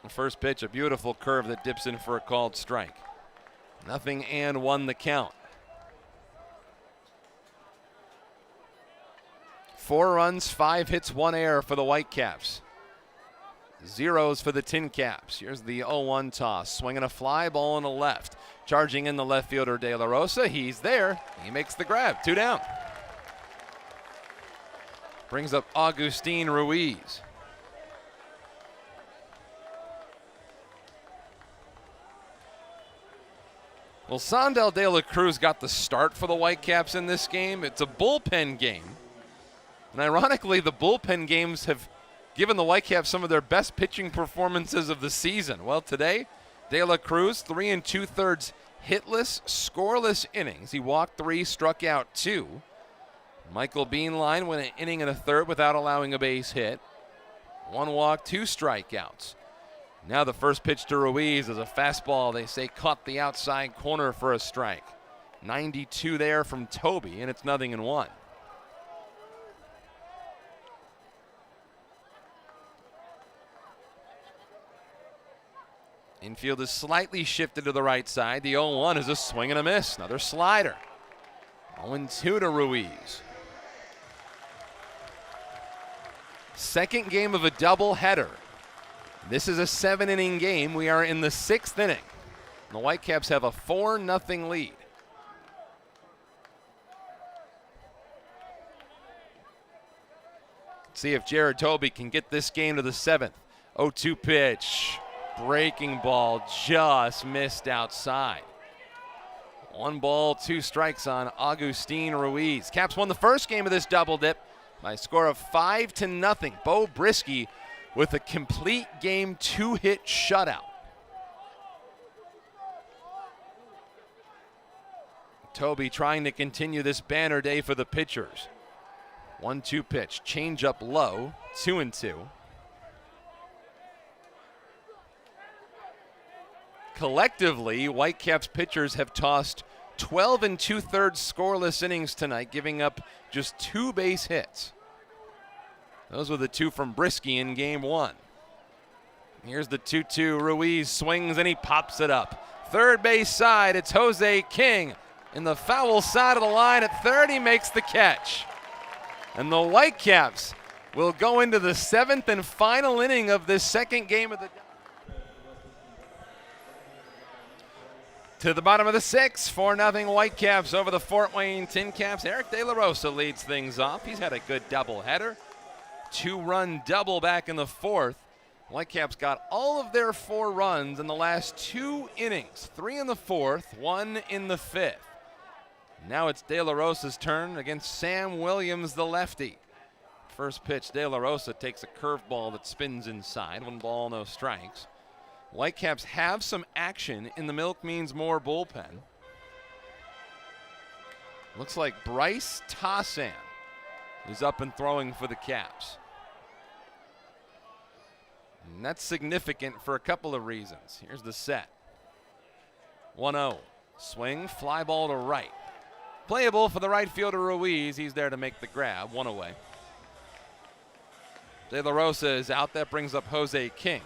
The first pitch, a beautiful curve that dips in for a called strike. 0-1 the count. 4 runs, 5 hits, 1 error for the Whitecaps. 0s for the Tin Caps. Here's the 0-1 toss. Swinging a fly ball in the left. Charging in the left fielder De La Rosa. He's there. He makes the grab. 2 down. Brings up Agustin Ruiz. Well, Sandel De La Cruz got the start for the Whitecaps in this game. It's a bullpen game. And ironically, the bullpen games have given the Whitecaps some of their best pitching performances of the season. Well, today, De La Cruz, 3 2/3 hitless, scoreless innings. He walked 3, struck out 2. Michael Beanline went an inning and a third without allowing a base hit. 1 walk, 2 strikeouts. Now the first pitch to Ruiz is a fastball, they say caught the outside corner for a strike. 92 there from Toby, and it's 0-1. Infield is slightly shifted to the right side. The 0-1 is a swing and a miss. Another slider. 0-2 to Ruiz. Second game of a doubleheader. This is a 7-inning game. We are in the 6th inning. The Whitecaps have a 4-0 lead. Let's see if Jared Toby can get this game to the 7th. 0-2 pitch. Breaking ball just missed outside. 1 ball, 2 strikes on Agustin Ruiz. Caps won the first game of this double dip by a score of 5-0. Bo Brisky with a complete game 2-hit shutout. Toby trying to continue this banner day for the pitchers. 1-2 pitch, change up low, 2-2. Collectively, Whitecaps pitchers have tossed 12 2/3 scoreless innings tonight, giving up just 2 base hits. Those were the 2 from Brisky in game 1. Here's the 2-2. Ruiz swings and he pops it up. Third base side, it's Jose King. In the foul side of the line at third, he makes the catch. And the Whitecaps will go into the 7th and final inning of this second game of the day. To the bottom of the 6th, 4-0 Whitecaps over the Fort Wayne Tin Caps. Eric De La Rosa leads things off. He's had a good doubleheader. 2-run double back in the 4th. Whitecaps got all of their 4 runs in the last 2 innings. 3 in the 4th, 1 in the 5th. Now it's De La Rosa's turn against Sam Williams, the lefty. First pitch, De La Rosa takes a curveball that spins inside. 1 ball, no strikes. Whitecaps have some action in the Milk Means More bullpen. Looks like Bryce Tassan is up and throwing for the Caps. And that's significant for a couple of reasons. Here's the set. 1-0. Swing, fly ball to right. Playable for the right fielder Ruiz. He's there to make the grab. 1 away. De La Rosa is out. That brings up Jose King.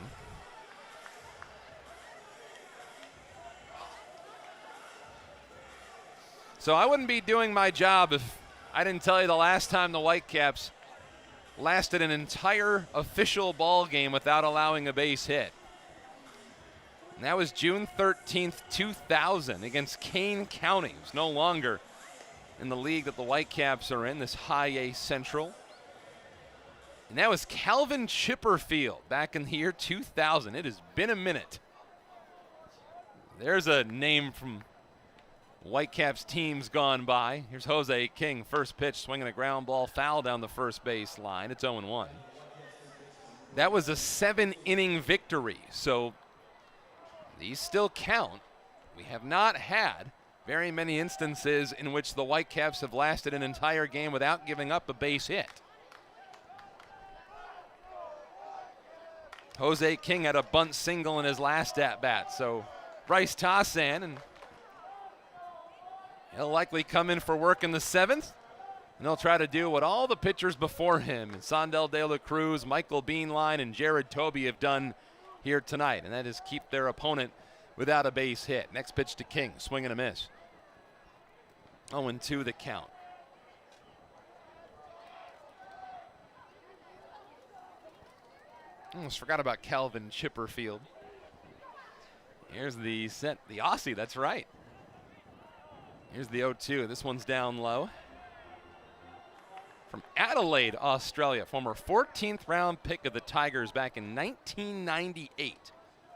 So I wouldn't be doing my job if I didn't tell you the last time the Whitecaps lasted an entire official ball game without allowing a base hit. And that was June 13th, 2000 against Kane County, who's no longer in the league that the Whitecaps are in, this High A Central. And that was Calvin Chipperfield back in the year 2000. It has been a minute. There's a name from Whitecaps teams gone by. Here's Jose King, first pitch, swinging a ground ball, foul down the first base line. It's 0-1. That was a 7-inning victory, so these still count. We have not had very many instances in which the Whitecaps have lasted an entire game without giving up a base hit. Jose King had a bunt single in his last at-bat, so Bryce Tassan and He'll likely come in for work in the 7th, and he'll try to do what all the pitchers before him, Sondel De La Cruz, Michael Beanline, and Jared Toby have done here tonight, and that is keep their opponent without a base hit. Next pitch to King, swing and a miss. 0-2 the count. Almost forgot about Calvin Chipperfield. Here's the set, the Aussie, that's right. Here's the 0-2. This one's down low. From Adelaide, Australia, former 14th round pick of the Tigers back in 1998.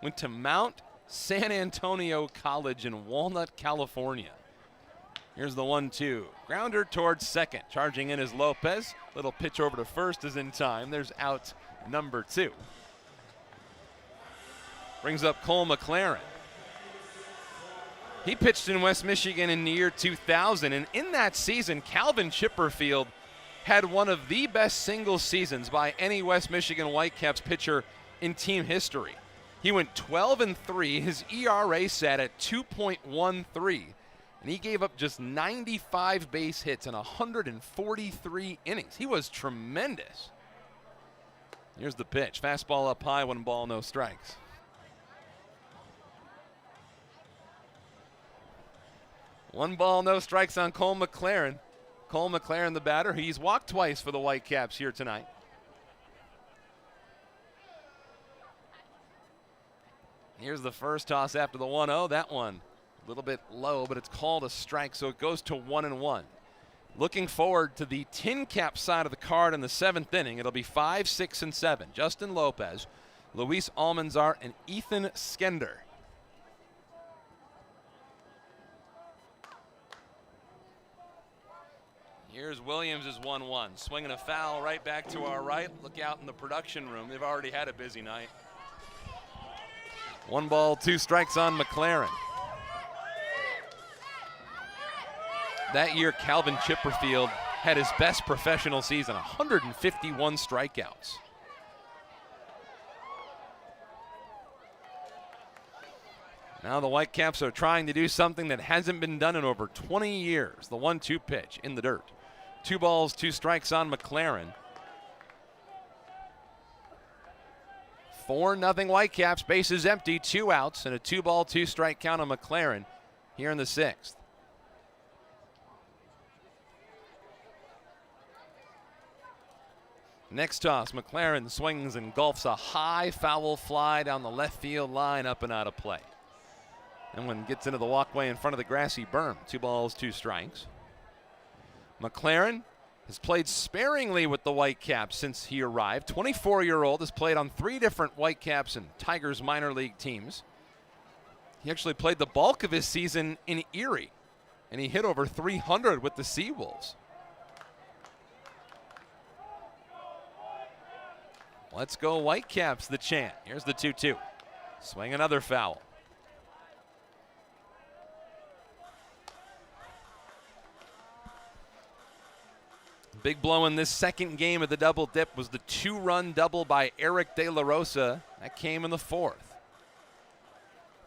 Went to Mount San Antonio College in Walnut, California. Here's the 1-2. Grounder towards second. Charging in is Lopez. Little pitch over to first is in time. There's out number 2. Brings up Cole McLaren. He pitched in West Michigan in the year 2000, and in that season, Calvin Chipperfield had one of the best single seasons by any West Michigan Whitecaps pitcher in team history. He went 12-3. His ERA sat at 2.13, and he gave up just 95 base hits in 143 innings. He was tremendous. Here's the pitch. Fastball up high, 1 ball, no strikes. One ball, no strikes on Cole McLaren. Cole McLaren, the batter. He's walked twice for the Whitecaps here tonight. Here's the first toss after the 1-0. That one a little bit low, but it's called a strike, so it goes to 1-1. Looking forward to the tin cap side of the card in the 7th inning. It'll be 5, 6, and 7. Justin Lopez, Luis Almanzar, and Ethan Skender. Here's Williams' 1-1. Swinging a foul right back to our right. Look out in the production room. They've already had a busy night. 1 ball, 2 strikes on McLaren. That year, Calvin Chipperfield had his best professional season, 151 strikeouts. Now the Whitecaps are trying to do something that hasn't been done in over 20 years. The 1-2 pitch in the dirt. 2 balls, 2 strikes on McLaren. 4-0 Whitecaps, bases empty, 2 outs, and a 2 ball, 2 strike count on McLaren here in the 6th. Next toss, McLaren swings and gulfs a high foul fly down the left field line, up and out of play. And when it gets into the walkway in front of the grassy berm, 2 balls, 2 strikes. McLaren has played sparingly with the Whitecaps since he arrived. 24-year-old has played on 3 different Whitecaps and Tigers minor league teams. He actually played the bulk of his season in Erie, and he hit over 300 with the Seawolves. Let's go Whitecaps, the chant. Here's the 2-2. Swing another foul. Big blow in this second game of the double dip was the 2-run double by Eric De La Rosa. That came in the 4th.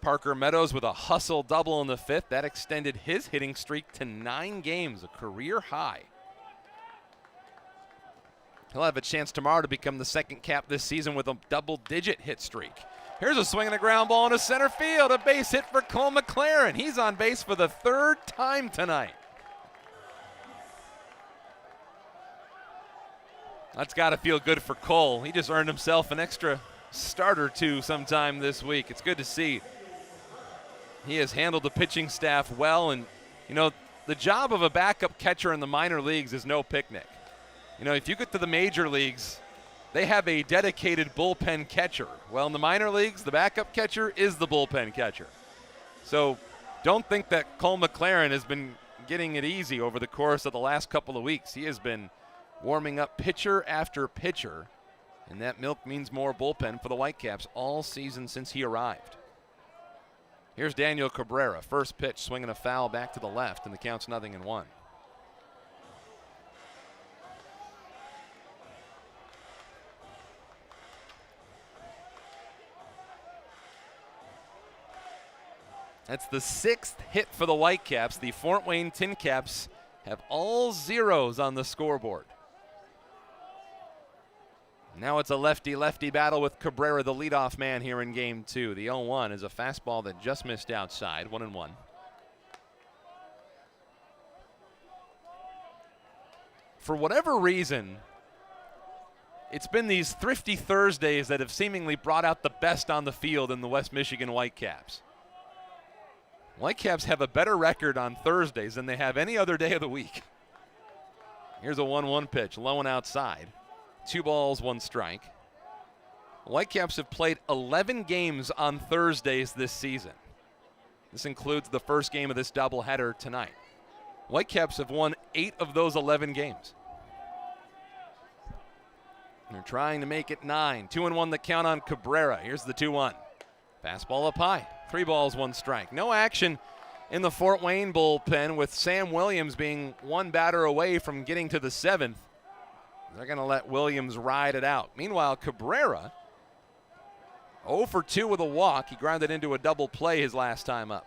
Parker Meadows with a hustle double in the 5th. That extended his hitting streak to 9 games, a career high. He'll have a chance tomorrow to become the second cap this season with a double-digit hit streak. Here's a swing and a ground ball into center field. A base hit for Cole McLaren. He's on base for the 3rd time tonight. That's got to feel good for Cole. He just earned himself an extra start or 2 sometime this week. It's good to see. He has handled the pitching staff well, and, you know, the job of a backup catcher in the minor leagues is no picnic. You know, if you get to the major leagues, they have a dedicated bullpen catcher. Well, in the minor leagues, the backup catcher is the bullpen catcher. So don't think that Cole McLaren has been getting it easy over the course of the last couple of weeks. He has been warming up pitcher after pitcher, and that milk means more bullpen for the Whitecaps all season since he arrived. Here's Daniel Cabrera, first pitch, swinging a foul back to the left, and the count's 0-1. That's the 6th hit for the Whitecaps. The Fort Wayne Tin Caps have all zeros on the scoreboard. Now it's a lefty-lefty battle with Cabrera, the leadoff man here in game 2. The 0-1 is a fastball that just missed outside, 1-1. For whatever reason, it's been these thrifty Thursdays that have seemingly brought out the best on the field in the West Michigan Whitecaps. Whitecaps have a better record on Thursdays than they have any other day of the week. Here's a 1-1 pitch, low and outside. 2 balls, 1 strike. Whitecaps have played 11 games on Thursdays this season. This includes the first game of this doubleheader tonight. Whitecaps have won 8 of those 11 games. They're trying to make it 9. 2-1 the count on Cabrera. Here's the 2-1. Fastball up high. 3 balls, 1 strike. No action in the Fort Wayne bullpen with Sam Williams being 1 batter away from getting to the 7th. They're going to let Williams ride it out. Meanwhile, Cabrera, 0 for 2 with a walk. He grounded into a double play his last time up.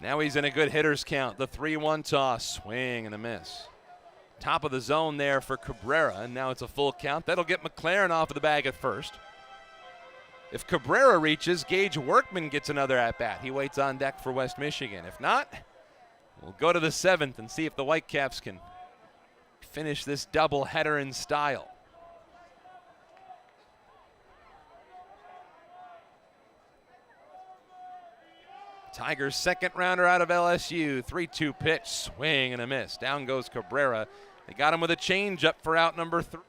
Now he's in a good hitter's count. The 3-1 toss, swing and a miss. Top of the zone there for Cabrera, and now it's a full count. That'll get McLaren off of the bag at first. If Cabrera reaches, Gage Workman gets another at-bat. He waits on deck for West Michigan. If not, we'll go to the 7th and see if the Whitecaps can finish this doubleheader in style. Tigers' second rounder out of LSU. 3-2 pitch, swing and a miss. Down goes Cabrera. They got him with a changeup for out number 3.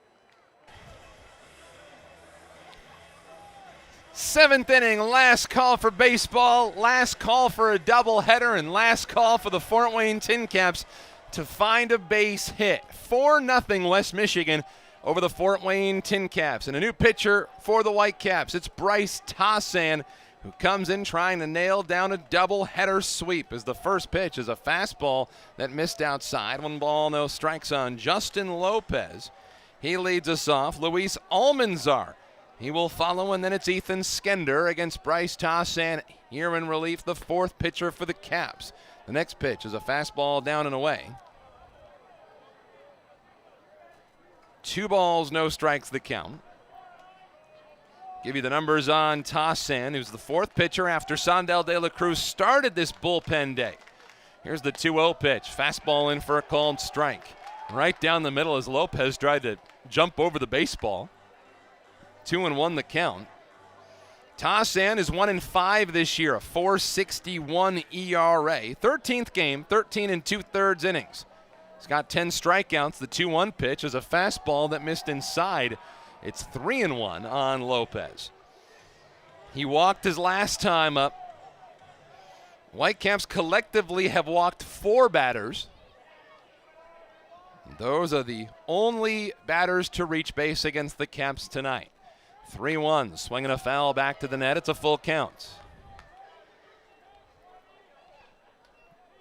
7th inning, last call for baseball, last call for a doubleheader, and last call for the Fort Wayne Tin Caps to find a base hit. 4-0 West Michigan over the Fort Wayne Tin Caps. And a new pitcher for the Whitecaps. It's Bryce Tassan, who comes in trying to nail down a doubleheader sweep, as the first pitch is a fastball that missed outside. 1 ball, no strikes on Justin Lopez. He leads us off. Luis Almanzar, he will follow, and then it's Ethan Skender against Bryce Tassan. Here in relief, the 4th pitcher for the Caps. The next pitch is a fastball down and away. 2 balls, no strikes the count. Give you the numbers on Tassan, who's the 4th pitcher after Sondel De La Cruz started this bullpen day. Here's the 2-0 pitch. Fastball in for a called strike. Right down the middle as Lopez tried to jump over the baseball. 2-1 the count. Tassan is 1-5 this year, a 4.61 ERA. 13th game, 13 2/3 innings. He's got 10 strikeouts. The 2-1 pitch is a fastball that missed inside. It's 3-1 on Lopez. He walked his last time up. Whitecaps collectively have walked 4 batters. Those are the only batters to reach base against the Caps tonight. 3-1, swinging a foul back to the net. It's a full count.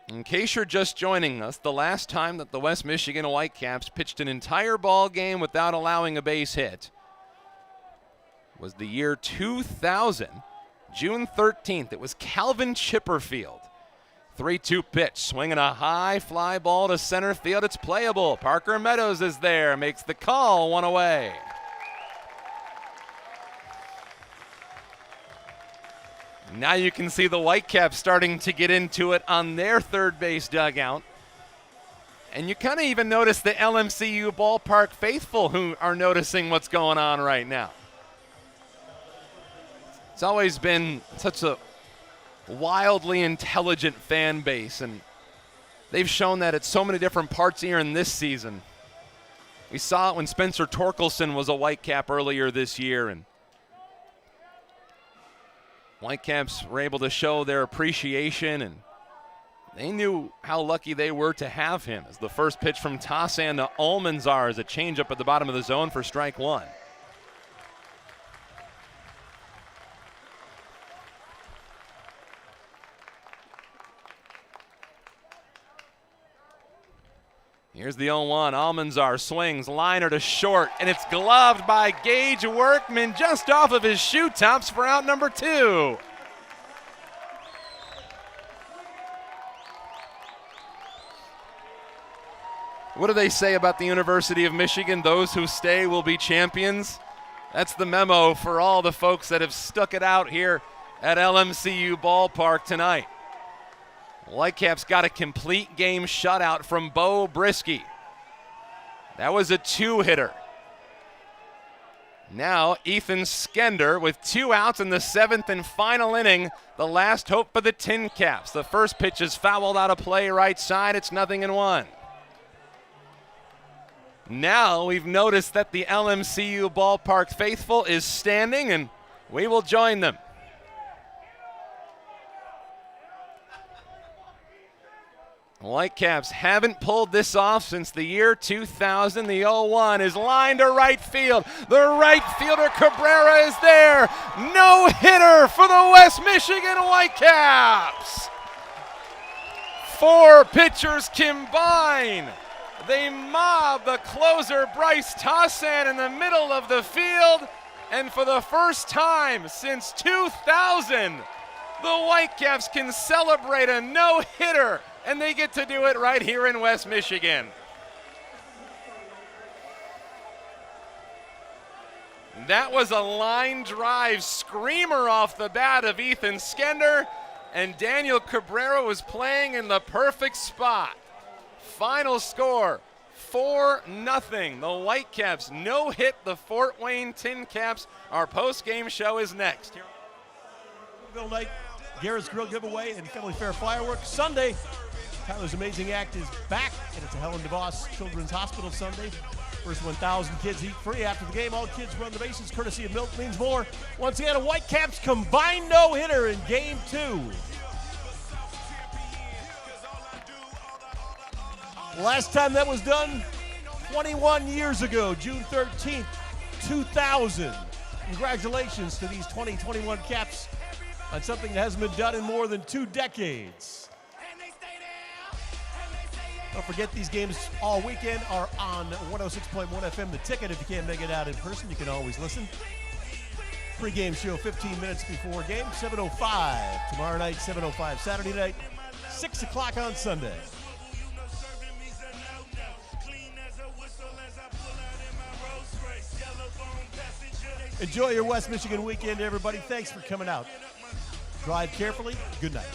In case you're just joining us, the last time that the West Michigan Whitecaps pitched an entire ball game without allowing a base hit was the year 2000, June 13th. It was Calvin Chipperfield. 3-2 pitch, swinging a high fly ball to center field. It's playable. Parker Meadows is there, makes the call, 1 away. Now you can see the Whitecaps starting to get into it on their third base dugout. And you kind of even notice the LMCU ballpark faithful who are noticing what's going on right now. It's always been such a wildly intelligent fan base, and they've shown that at so many different parts here in this season. We saw it when Spencer Torkelson was a Whitecap earlier this year, and Whitecaps were able to show their appreciation, and they knew how lucky they were to have him. As the first pitch from Tassan to Almanzar is a changeup at the bottom of the zone for strike 1. Here's the 0-1. Almanzar swings, liner to short, and it's gloved by Gage Workman just off of his shoe tops for out number 2. What do they say about the University of Michigan? Those who stay will be champions. That's the memo for all the folks that have stuck it out here at LMCU Ballpark tonight. Whitecaps got a complete game shutout from Bo Brisky. That was a 2-hitter. Now Ethan Skender with 2 outs in the 7th and final inning. The last hope for the Tin Caps. The first pitch is fouled out of play right side. It's 0-1. Now we've noticed that the LMCU Ballpark faithful is standing, and we will join them. Whitecaps haven't pulled this off since the year 2000. The 0-1 is lined to right field. The right fielder Cabrera is there. No hitter for the West Michigan Whitecaps. 4 pitchers combine. They mob the closer Bryce Tossan in the middle of the field, and for the first time since 2000, the Whitecaps can celebrate a no-hitter, and they get to do it right here in West Michigan. That was a line drive screamer off the bat of Ethan Skender, and Daniel Cabrera was playing in the perfect spot. Final score, 4-0. The Whitecaps no-hit the Fort Wayne Tin Caps. Our post-game show is next.
Bill Knight, Garrett's Grill giveaway, and Family Fair fireworks. Sunday, Tyler's Amazing Act is back, and it's a Helen DeVos Children's Hospital Sunday. First 1,000 kids eat free after the game. All kids run the bases, courtesy of Milk Means More. Once again, a Whitecaps combined no-hitter in Game 2. Last time that was done, 21 years ago, June 13th, 2000. Congratulations to these 2021 Caps on something that hasn't been done in more than 2 decades. Don't forget, these games all weekend are on 106.1 FM, The Ticket. If you can't make it out in person, you can always listen. Pre-game show 15 minutes before game, 7:05 tomorrow night, 7:05 Saturday night, 6 o'clock on Sunday. Enjoy your West Michigan weekend, everybody. Thanks for coming out. Drive carefully. Good night.